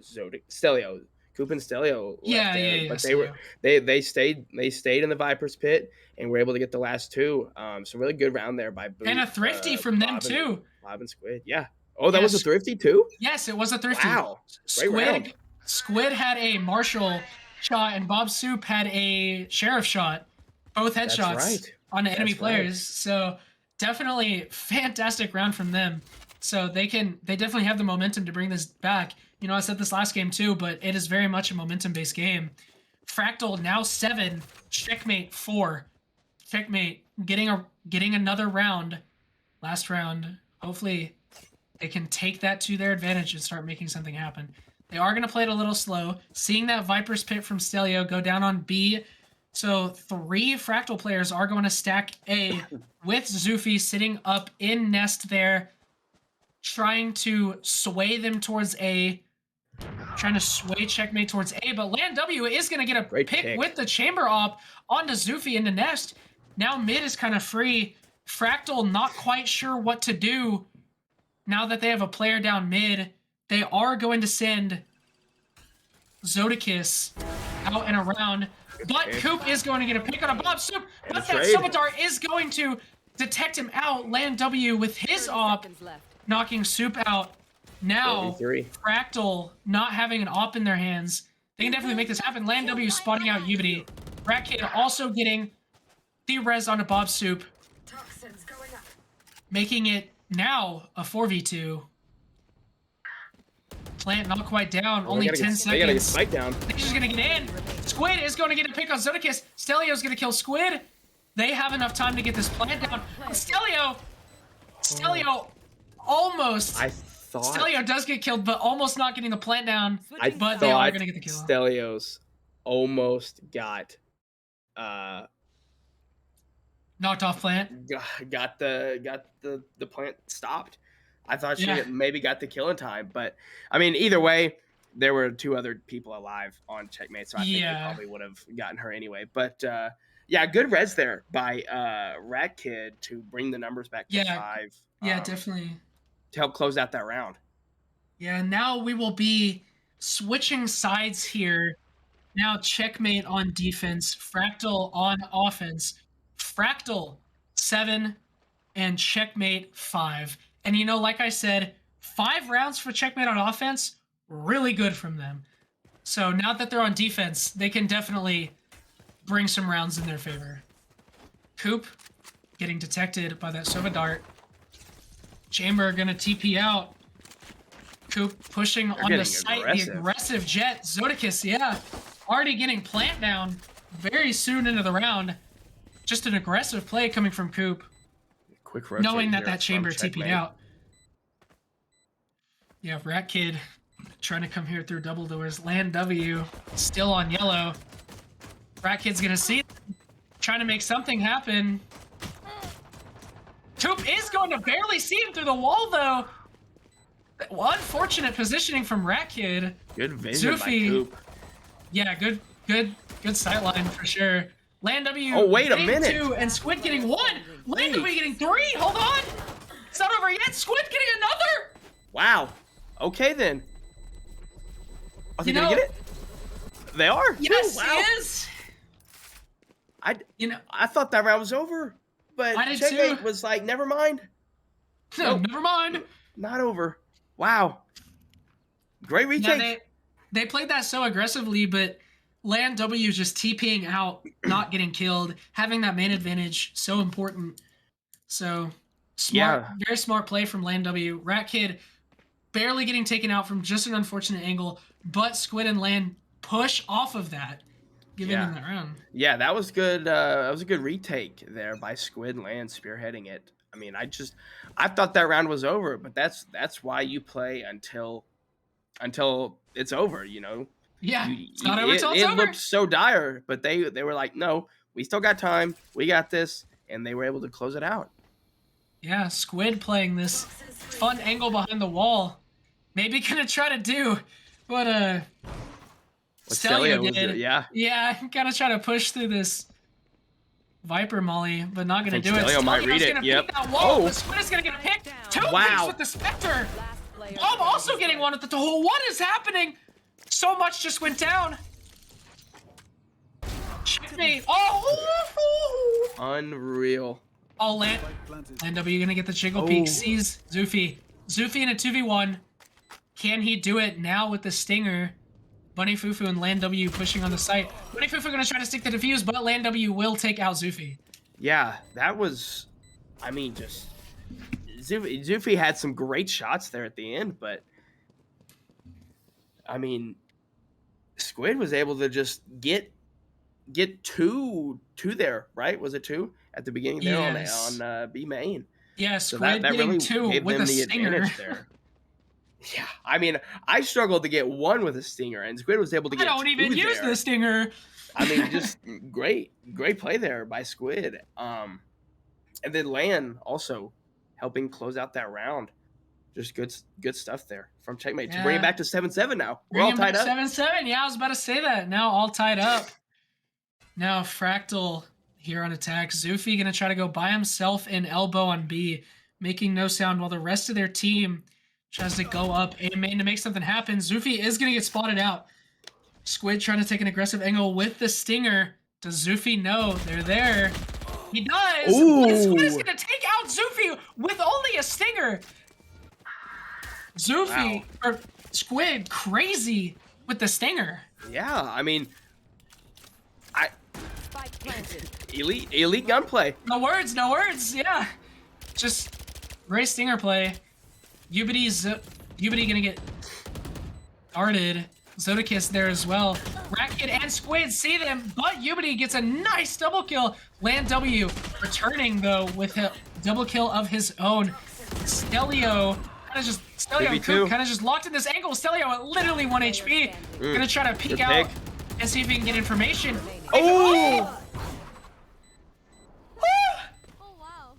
B: Stelio. Coop and Stelio left there, but they stayed in the Viper's Pit and were able to get the last two. So really good round there by Boot.
A: And a thrifty from them too.
B: Bob and Squid, yeah. Oh, that was a thrifty too?
A: Yes, it was a thrifty.
B: Wow. Great round.
A: Squid had a Marshall shot and Bob Soup had a Sheriff shot. Both headshots on the enemy players. So definitely fantastic round from them. So they definitely have the momentum to bring this back. You know, I said this last game too, but it is very much a momentum-based game. Fractal now 7, checkmate 4. Checkmate, getting another round. Last round. Hopefully they can take that to their advantage and start making something happen. They are going to play it a little slow. Seeing that Viper's Pit from Stelio go down on B. So 3 Fractal players are going to stack A with Zufi sitting up in nest there. Trying to sway them towards A. Trying to sway checkmate towards A. But Land W is going to get a pick with the chamber op onto Zufi in the nest. Now mid is kind of free. Fractal not quite sure what to do. Now that they have a player down mid, they are going to send Zodakis out and around. But Coop is going to get a pick on a Bob Soup. But that Somatar is going to detect him out. Land W with his op knocking Soup out. Now, Fractal not having an op in their hands. They can definitely make this happen. Land W spotting out Ubity. Rat Kid also getting the res onto Bob Soup. Making it now a 4v2. Plant not quite down. Only 10 seconds.
B: They gotta get spiked down.
A: They're just gonna get in. Squid is going to get a pick on Zodakis. Stelio's gonna kill Squid. They have enough time to get this plant down. Stelio almost. Stelio does get killed, but almost not getting the plant down. But they are gonna get the kill.
B: Stelios almost got
A: knocked off plant.
B: Got the plant stopped. I thought she maybe got the kill in time, but I mean, either way, there were 2 other people alive on checkmate, so I think they probably would have gotten her anyway. But yeah, good res there by Rat Kid to bring the numbers back to 5.
A: Yeah, definitely.
B: To help close out that round.
A: Yeah, now we will be switching sides here. Now checkmate on defense, Fractal on offense. Fractal 7 and checkmate 5. And like I said, 5 rounds for checkmate on offense, really good from them. So now that they're on defense, they can definitely bring some rounds in their favor. Coop getting detected by that Sova dart. Chamber gonna TP out. Coop pushing on the site, the aggressive jet. Zodicus, yeah, already getting plant down very soon into the round. Just an aggressive play coming from Coop.
B: Quick rotate
A: knowing that
B: here
A: that chamber
B: from
A: TP'd out. Yeah, Rat Kid trying to come here through double doors. Land W still on yellow. Rat Kid's gonna see it, trying to make something happen. Coop is going to barely see him through the wall though. Unfortunate positioning from Rat Kid.
B: Good vision by
A: Zoofy.
B: Coop.
A: Yeah, good sightline for sure. Land W.
B: Oh, wait a
A: getting
B: minute.
A: 2 and Squid getting 1. Land W getting 3. Hold on. It's not over yet. Squid getting another.
B: Wow. Okay then. Are they gonna get it? They are.
A: Yes,
B: wow.
A: he is.
B: I thought that round was over, but
A: I did
B: checkmate
A: too.
B: was like, never mind.
A: No,
B: Nope.
A: never mind.
B: Not over. Wow. Great retake.
A: Yeah, they played that so aggressively, but Land W just TPing out, not getting killed, having that main advantage, so important. So smart, very smart play from Land W. Rat Kid barely getting taken out from just an unfortunate angle, but Squid and Land push off of that, giving them that round.
B: Yeah, that was good. That was a good retake there by Squid and Land spearheading it. I mean, I thought that round was over, but that's why you play until it's over, you know.
A: Yeah, it's not over until it's over.
B: It looked so dire, but they were like, no, we still got time. We got this, and they were able to close it out.
A: Yeah, Squid playing this fun angle behind the wall. Maybe gonna try to do what Stelio did. Yeah, gotta try to push through this Viper Molly, but not gonna do it.
B: Stelio might read it.
A: Yep. But Squid is gonna get a pick. 2 picks with the Spectre. I'm also getting one at the hole. What is happening? So much just went down. Checkmate. Oh!
B: Unreal.
A: Oh, Land W gonna get the jiggle peek. Sees Zoofy. Zoofy in a 2v1. Can he do it now with the stinger? Bunny Fufu and Land W pushing on the site. Bunny Fufu gonna try to stick the defuse, but Land W will take out Zoofy.
B: Yeah, that was, I mean, just Zoofy had some great shots there at the end, but I mean, Squid was able to just get two there, right? Was it 2 at the beginning there on B main?
A: Yeah, Squid so getting really 2 with a stinger
B: there. Yeah, I mean, I struggled to get 1 with a stinger, and Squid was able to get 2
A: I don't even use the stinger.
B: I mean, just great play there by Squid. And then Lan also helping close out that round. Just good stuff there from Checkmate to bring it back to 7-7 now. We're all tied up.
A: 7-7. Yeah, I was about to say that. Now all tied up. Now Fractal here on attack. Zoofy gonna try to go by himself in elbow on B, making no sound while the rest of their team tries to go up A main to make something happen. Zoofy is gonna get spotted out. Squid trying to take an aggressive angle with the stinger. Does Zoofy know they're there? He does. Squid is gonna take out Zoofy with only a stinger. Zoofy or Squid crazy with the stinger.
B: Yeah, I mean, elite gunplay.
A: No words. Yeah, just great stinger play. Ubity gonna get darted. Zodicus there as well. Rat Kid and Squid see them, but Ubity gets a nice double kill. Land W returning though with a double kill of his own. Stelio and Coop kind of just locked in this angle. Stelio at literally 1 HP. Gonna try to peek out and see if he can get information.
B: Oh!
D: Wow.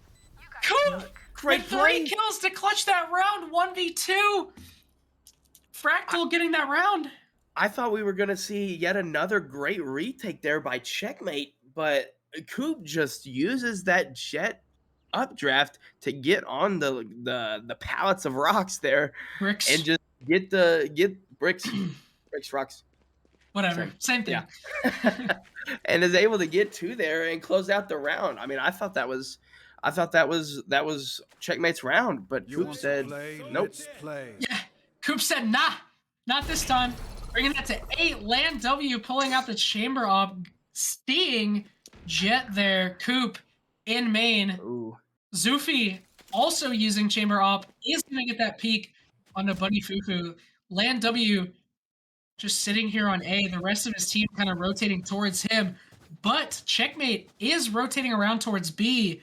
A: Coop
B: Great
A: with
B: play.
A: 3 kills to clutch that round. 1v2. Fractal getting that round.
B: I thought we were going to see yet another great retake there by Checkmate, but Coop just uses that jet updraft to get on the pallets of rocks there
A: Bricks.
B: and just get bricks rocks.
A: Whatever,
B: Same.
A: same
B: Yeah.
A: thing.
B: And is able to get to there and close out the round. I mean, I thought that was checkmate's round, but
C: You
B: Coop
C: want to
B: said,
C: play?
B: "Nope."
C: Let's play.
A: Yeah, Coop said, nah, not this time. Bringing that to 8. Land W pulling out the chamber op, seeing Jet there. Coop in main.
B: Ooh.
A: Zufi also using chamber op is going to get that peek onto Bunny Fufu. Land W just sitting here on A. The rest of his team kind of rotating towards him. But Checkmate is rotating around towards B.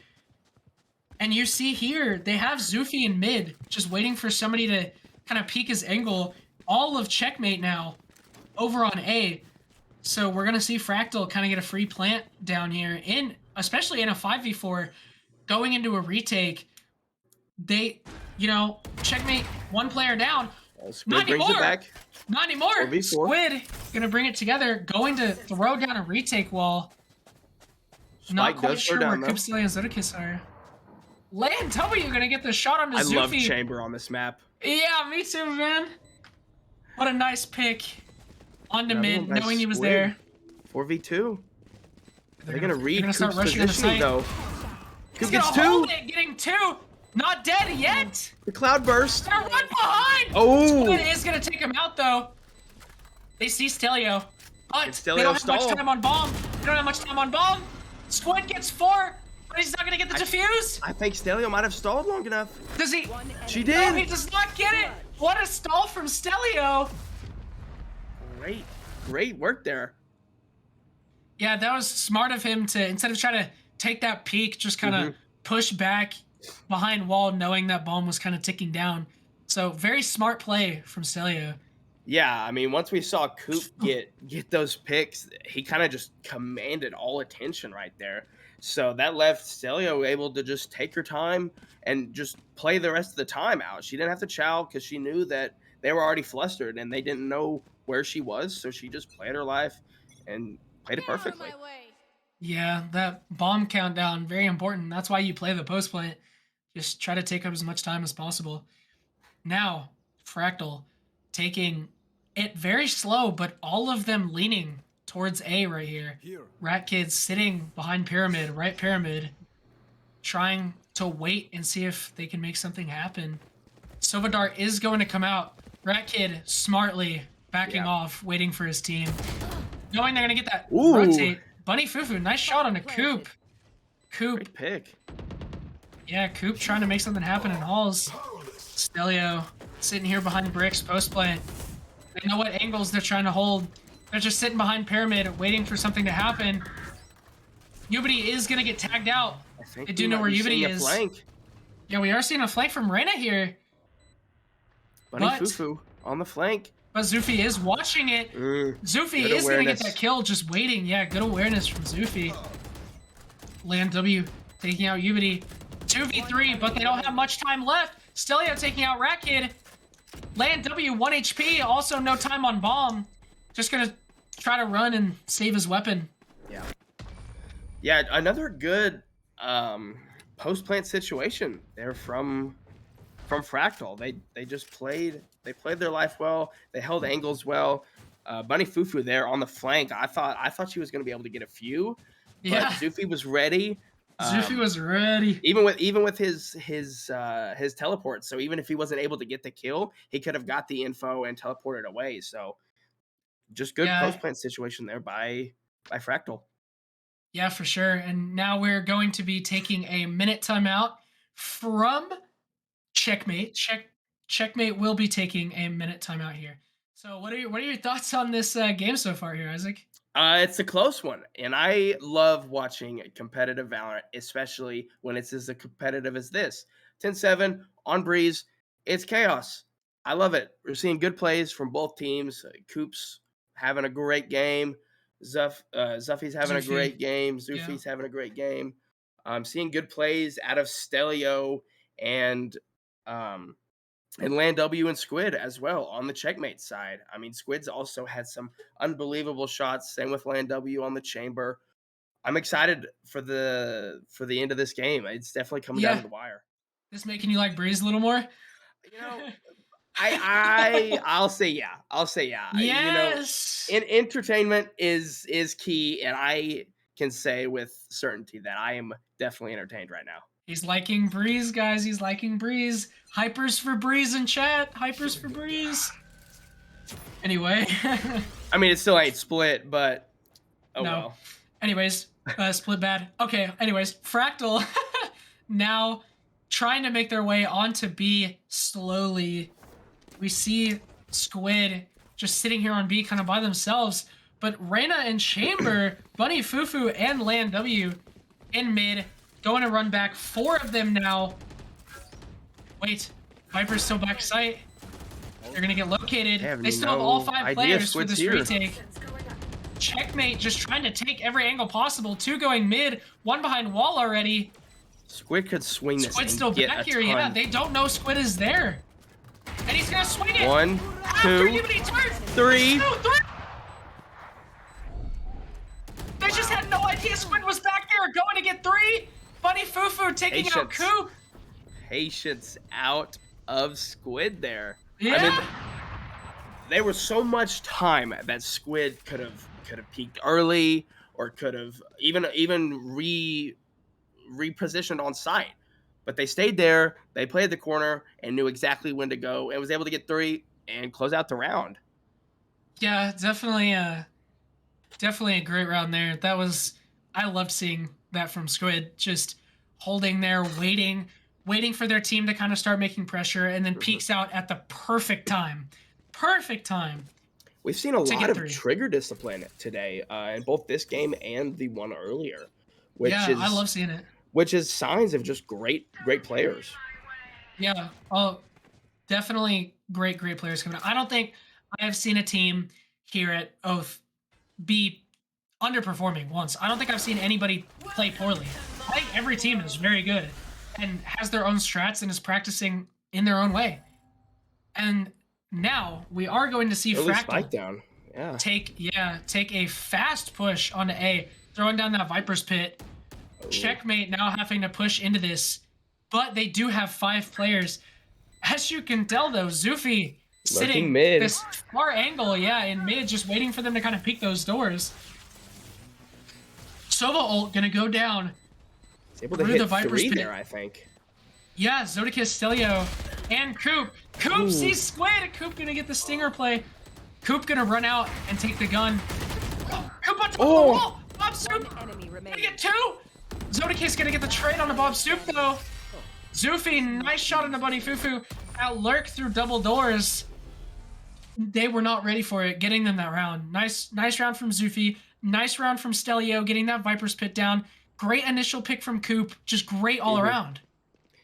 A: And you see here, they have Zufi in mid, just waiting for somebody to kind of peek his angle. All of Checkmate now over on A. So we're going to see Fractal kind of get a free plant down here, especially in a 5v4, going into a retake. They, Checkmate, one player down.
B: Squid
A: Not
B: brings it
A: anymore.
B: back.
A: Not anymore.
B: 4v4.
A: Squid gonna bring it together, going to throw down a retake wall. Not
B: Spike
A: quite
B: does
A: sure
B: throw
A: where
B: down, though.
A: Coopstilly and Zodakis are. Land W gonna get the shot onto
B: I
A: Zufi.
B: love chamber on this map.
A: Yeah, me too, man. What a nice pick onto
B: Another
A: mid,
B: one by
A: knowing he was
B: Squid.
A: there.
B: 4v2. They're gonna
A: they're
B: read
A: gonna start
B: Coop's
A: rushing on the
B: positioning
A: site.
B: though.
A: He's
B: Coop
A: gonna
B: gets
A: hold
B: 2.
A: it, getting 2. Not dead yet.
B: The cloud burst.
A: They're one behind.
B: Oh.
A: Squid is gonna take him out though. They see Stelio, but
B: Stelio
A: they don't have much
B: stall.
A: time on bomb. They don't have much time on bomb. Squid gets 4, but he's not gonna get the defuse.
B: I think Stelio might have stalled long enough.
A: Does he?
B: She
A: No, he
B: did.
A: does not get it. What a stall from Stelio.
B: Great work there.
A: Yeah, that was smart of him to, instead of trying to take that peek, just kind of push back behind wall, knowing that bomb was kind of ticking down. So very smart play from Stelio.
B: Yeah, I mean, once we saw Coop get those picks, he kind of just commanded all attention right there. So that left Stelio able to just take her time and just play the rest of the time out. She didn't have to chow because she knew that they were already flustered and they didn't know where she was. So she just played her life and played it perfectly.
A: Yeah, that bomb countdown, very important. That's why you play the post plant. Just try to take up as much time as possible. Now, Fractal taking it very slow, but all of them leaning towards A right here. Rat Kid's sitting behind Pyramid, right Pyramid, trying to wait and see if they can make something happen. Sovadar is going to come out. Rat Kid smartly backing off, waiting for his team. Knowing they're going to get that rotate. Bunny Fufu, nice shot on a Coop. Coop.
B: Great pick.
A: Yeah, Coop trying to make something happen in halls. Stelio sitting here behind bricks, post plant. They know what angles they're trying to hold. They're just sitting behind Pyramid, waiting for something to happen. Ubity is going to get tagged out.
B: I think
A: They do know where Ubity is.
B: Flank.
A: Yeah, we are seeing a flank from Reyna here.
B: Bunny Fufu on the flank.
A: But Zufi is watching it. Zufi is going to get that kill, just waiting. Yeah, good awareness from Zufi. Land W taking out Ubity. 2v3, but they don't have much time left. Stelio taking out Rat Kid. Land W, 1 HP. Also, no time on bomb. Just going to try to run and save his weapon.
B: Yeah. Yeah, another good post plant situation there from Fractal. They just played their life well. They held angles well. Bunny Fufu there on the flank. I thought she was going to be able to get a few.
A: Yeah.
B: But Zufi was ready.
A: Zufi was ready.
B: Even with his teleport. So even if he wasn't able to get the kill, he could have got the info and teleported away. So just good post plant situation there by Fractal.
A: Yeah, for sure. And now we're going to be taking a minute timeout from Checkmate. Checkmate will be taking a minute timeout here. So what are your thoughts on this game so far here, Isaac?
B: It's a close one, and I love watching competitive Valorant, especially when it's as competitive as this. 10-7 on Breeze, it's chaos. I love it. We're seeing good plays from both teams. Coop's having a great game. Zuffy's having a great game. Zufi's having a great game. I'm seeing good plays out of Stelio and Land W and Squid as well on the Checkmate side. I mean, Squid's also had some unbelievable shots. Same with Land W on the chamber. I'm excited for the end of this game. It's definitely coming down to the wire.
A: This making you like Breeze a little more?
B: You know, I'll say yeah. I'll say yeah. You know,
A: Yes.
B: entertainment is key, and I can say with certainty that I am definitely entertained right now.
A: He's liking Breeze, guys. He's liking Breeze. Hypers for Breeze in chat. Hypers for Breeze. Anyway.
B: I mean, it still ain't split, but oh
A: No.
B: well.
A: Anyways, split bad. Okay, anyways, Fractal now trying to make their way onto B slowly. We see Squid just sitting here on B kind of by themselves, but Reyna and Chamber, Bunny Fufu, and Land W in mid, going to run back. 4 of them now. Wait, Viper's still back sight. They're going to get located. They still have all 5 players for this retake. Checkmate just trying to take every angle possible. 2 going mid, 1 behind wall already.
B: Squid could swing this.
A: Squid's still back here, yeah. They don't know Squid is there. And he's gonna swing it!
B: 1,
A: After
B: 2,
A: 3!
B: 3.
A: They just had no idea Squid was back there, going to get 3! Bunny Fufu taking out Coop!
B: Patience out of Squid there.
A: Yeah.
B: I mean, there was so much time that Squid could have peaked early, or could have even repositioned on site. But they stayed there, they played the corner, and knew exactly when to go, and was able to get 3 and close out the round.
A: Yeah, definitely a great round there. That was, I loved seeing that from Squid, just holding there, waiting for their team to kind of start making pressure, and then peeks out at the perfect time. Perfect time.
B: We've seen a lot of trigger discipline today in both this game and the one earlier, which is,
A: I love seeing it.
B: Which is signs of just great players.
A: Yeah, oh, definitely great players coming out. I don't think I have seen a team here at Oath be underperforming once. I don't think I've seen anybody play poorly. I think every team is very good and has their own strats and is practicing in their own way. And now we are going to see
B: Early
A: Fractal
B: spike down. Yeah.
A: take a fast push onto A, throwing down that Viper's Pit. Checkmate now having to push into this, but they do have 5 players. As you can tell, though, Zufi sitting
B: mid.
A: This far angle, in mid, just waiting for them to kind of peek those doors. Sova ult gonna go down.
B: He's able to hit the Viper's 3 there, I think.
A: Yeah, Zodicus, Stelio, and Coop. Coop sees Squid. Coop gonna get the stinger play. Coop gonna run out and take the gun. Coop on top of the wall. Bob Soup gonna get 2. Zodicus gonna get the trade on the Bob Soup, though. Zufi, nice shot on the Bunny Fufu. Out lurk through double doors. They were not ready for it, getting them that round. Nice round from Zufi. Nice round from Stelio, getting that Viper's Pit down. Great initial pick from Coop. Just great all around.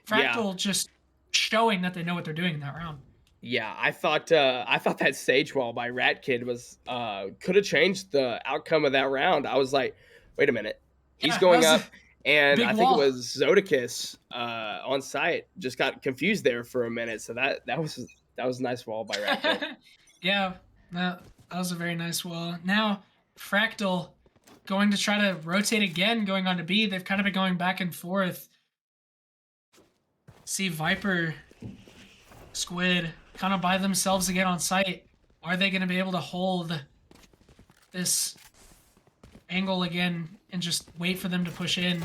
A: Fractal just showing that they know what they're doing in that round.
B: Yeah, I thought that Sage Wall by Rat Kid was could have changed the outcome of that round. I was like, wait a minute. He's going up. And I think it was Zodicus on site just got confused there for a minute. So that was a nice wall by Rat Kid.
A: Yeah, that was a very nice wall. Now Fractal going to try to rotate again, going on to B. They've kind of been going back and forth. See Viper, Squid kind of by themselves again on site. Are they going to be able to hold this angle again and just wait for them to push in?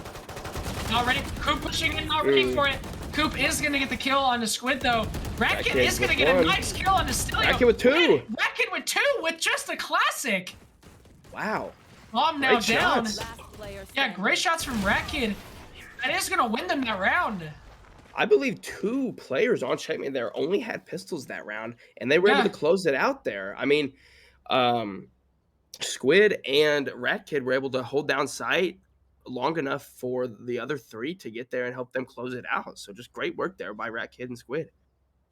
A: Not ready. Coop pushing in, not ready for it. Coop is going to get the kill on the Squid, though. Ratkin is going to get a nice kill on the Stelio.
B: Ratkin with 2.
A: Ratkin with 2 with just a classic.
B: Wow.
A: Bomb now down.
B: Shots.
A: Yeah, great shots from Ratkid. That is going to win them that round.
B: I believe 2 players on Checkmate there only had pistols that round, and they were able to close it out there. I mean, Squid and Rat Kid were able to hold down sight long enough for the other 3 to get there and help them close it out. So just great work there by Rat Kid and Squid.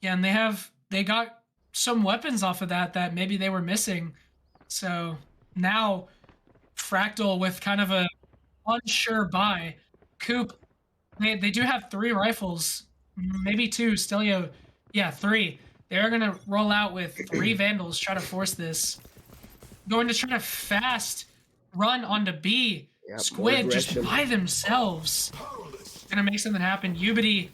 A: Yeah, and they got some weapons off of that maybe they were missing. So now Fractal with kind of a unsure buy. Coop, they do have 3 rifles, maybe 2. Stelio, 3. They're going to roll out with 3 Vandals, try to force this. Going to try to fast run onto B. Yep, Squid just by themselves. Gonna make something happen. Ubity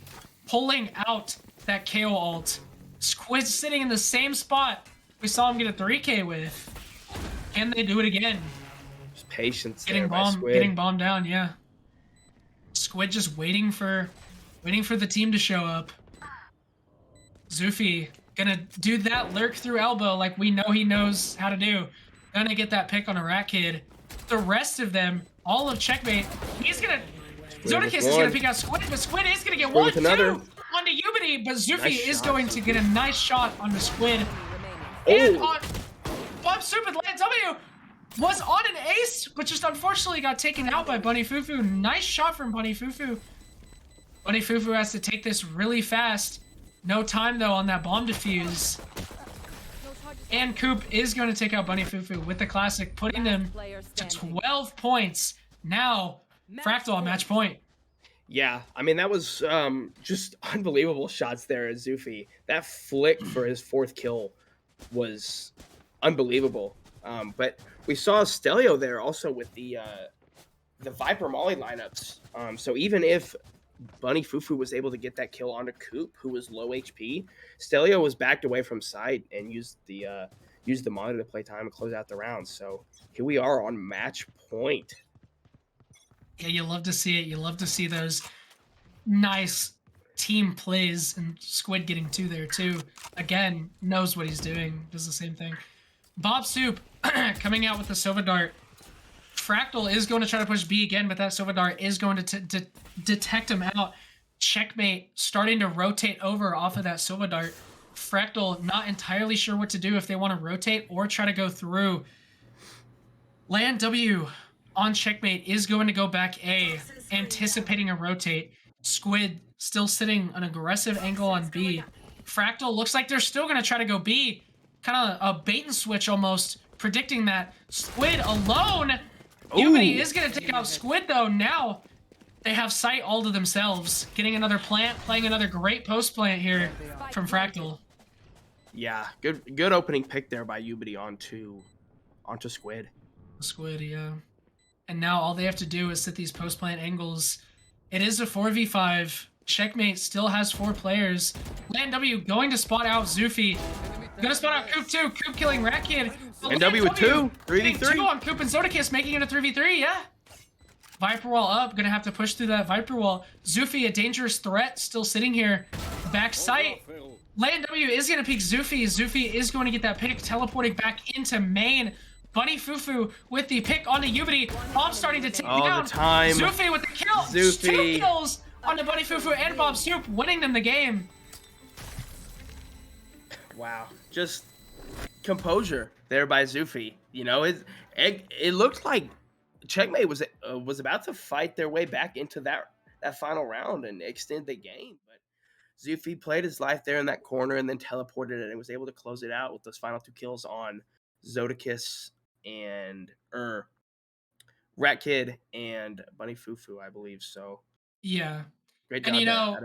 A: pulling out that KO ult. Squid's sitting in the same spot we saw him get a 3K with. Can they do it again?
B: Just patience
A: Getting
B: there by
A: bombed, getting
B: Squid.
A: bombed down, yeah. Squid just waiting for the team to show up. Zufi gonna do that lurk through elbow like we know he knows how to do. Gonna get that pick on a Rat Kid. The rest of them, all of Checkmate, he's gonna... Zodakis is gonna pick out Squid, but Squid is gonna get one, two onto Ubity, but Zufi is going to get a nice shot onto Squid. And on Bob Soup and Land W was on an ace, but just unfortunately got taken out by Bunny Fufu. Nice shot from Bunny Fufu. Bunny Fufu has to take this really fast. No time though on that bomb defuse. And Coop is going to take out Bunny Fufu with the classic, putting them to 12 points. Now, Fractal on match point.
B: Yeah, I mean, that was just unbelievable shots there at Zufi. That flick for his 4th kill was unbelievable. But we saw Stelio there also with the Viper Molly lineups. So even if Bunny Fufu was able to get that kill onto Coop, who was low HP, Stelio was backed away from side and used the monitor to play time and close out the round. So here we are on match point.
A: Yeah, you love to see it. You love to see those nice team plays, and Squid getting 2 there too. Again, knows what he's doing. Does the same thing. Bob Soup coming out with the Sova Dart. Fractal is going to try to push B again, but that Sova Dart is going to detect him out. Checkmate starting to rotate over off of that Sova Dart. Fractal not entirely sure what to do, if they want to rotate or try to go through. Land W on Checkmate is going to go back A, anticipating a rotate. Squid still sitting an aggressive angle on B. Fractal looks like they're still going to try to go B. Kind of a bait and switch almost, predicting that. Squid alone. Ubity is going to take out Squid though. Now they have sight all to themselves. Getting another plant, playing another great post plant here from Fractal.
B: Yeah, good opening pick there by Ubity onto Squid.
A: Squid, yeah. And now all they have to do is set these post plant angles. It is a 4v5. Checkmate still has 4 players. Land W going to spot out Zufi. Gonna spot out Coop too. Coop killing Rat Kid.
B: And W with 2. 3v3.
A: 2 on Coop and Zodakis, making it a 3v3, yeah. Viper wall up. Gonna have to push through that Viper wall. Zufi, a dangerous threat, still sitting here. Back sight. Land W is gonna peek Zufi. Zufi is going to get that pick, teleporting back into main. Bunny Fufu with the pick onto Ubity. Bob starting to take down.
B: The time.
A: Zufi with the kill.
B: Zufi.
A: 2 kills onto Bunny Fufu and Bob Soup, winning them the game.
B: Wow, just composure there by Zufi. You know, it looked like Checkmate was about to fight their way back into that final round and extend the game, but Zufi played his life there in that corner and then teleported it and was able to close it out with those final 2 kills on Zodakis and Rat Kid and Bunny Fufu, I believe. So
A: yeah,
B: great job.
A: And you know,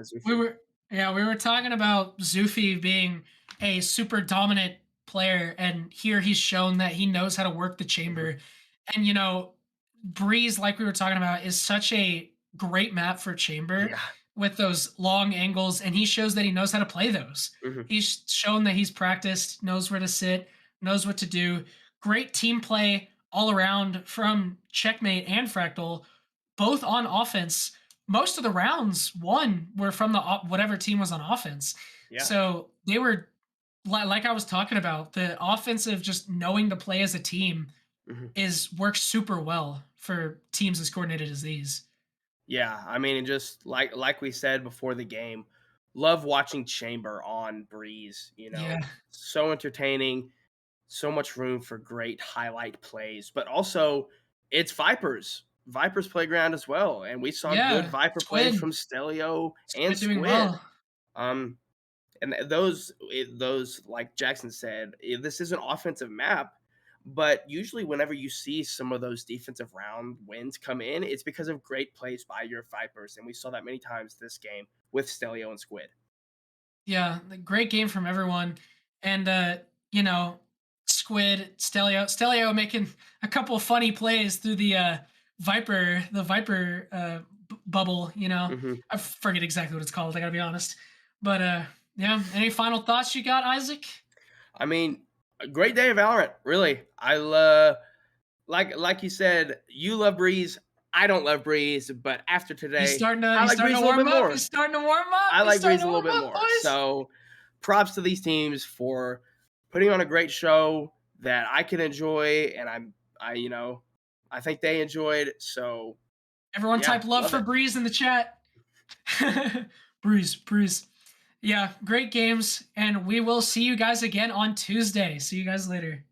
A: we were talking about Zufi being a super dominant player, and here he's shown that he knows how to work the chamber. And you know, Breeze, like we were talking about, is such a great map for chamber with those long angles, and he shows that he knows how to play those. He's shown that he's practiced, knows where to sit, knows what to do. Great team play all around from Checkmate and Fractal, both on offense. Most of the rounds won were from the whatever team was on offense. Yeah. So they were, like I was talking about, the offensive, just knowing to play as a team works super well for teams as coordinated as these.
B: Yeah, I mean, and just like we said before the game, love watching Chamber on Breeze. You know, so entertaining, so much room for great highlight plays, but also it's Viper's playground as well, and we saw good Viper plays from Stelio and Squid. Well. And those, like Jackson said, this is an offensive map, but usually whenever you see some of those defensive round wins come in, it's because of great plays by your Vipers, and we saw that many times this game with Stelio and Squid.
A: Yeah, great game from everyone, and you know, Squid, Stelio making a couple of funny plays through the Viper bubble. You know, I forget exactly what it's called. I gotta be honest, but Yeah. Any final thoughts you got, Isaac?
B: I mean, a great day of Valorant, really. I like you said, you love Breeze. I don't love Breeze, but after today, I
A: He's
B: like
A: starting
B: Breeze
A: to
B: a little
A: warm
B: bit
A: up. He's
B: more.
A: starting to warm up.
B: I
A: He's
B: like
A: starting
B: Breeze
A: to
B: a little
A: warm
B: bit
A: up,
B: more.
A: boys.
B: So, props to these teams for putting on a great show that I can enjoy, and I think they enjoyed. So,
A: Everyone
B: yeah,
A: type love
B: love
A: for
B: it.
A: Breeze in the chat. Breeze, Breeze. Yeah, great games. And we will see you guys again on Tuesday. See you guys later.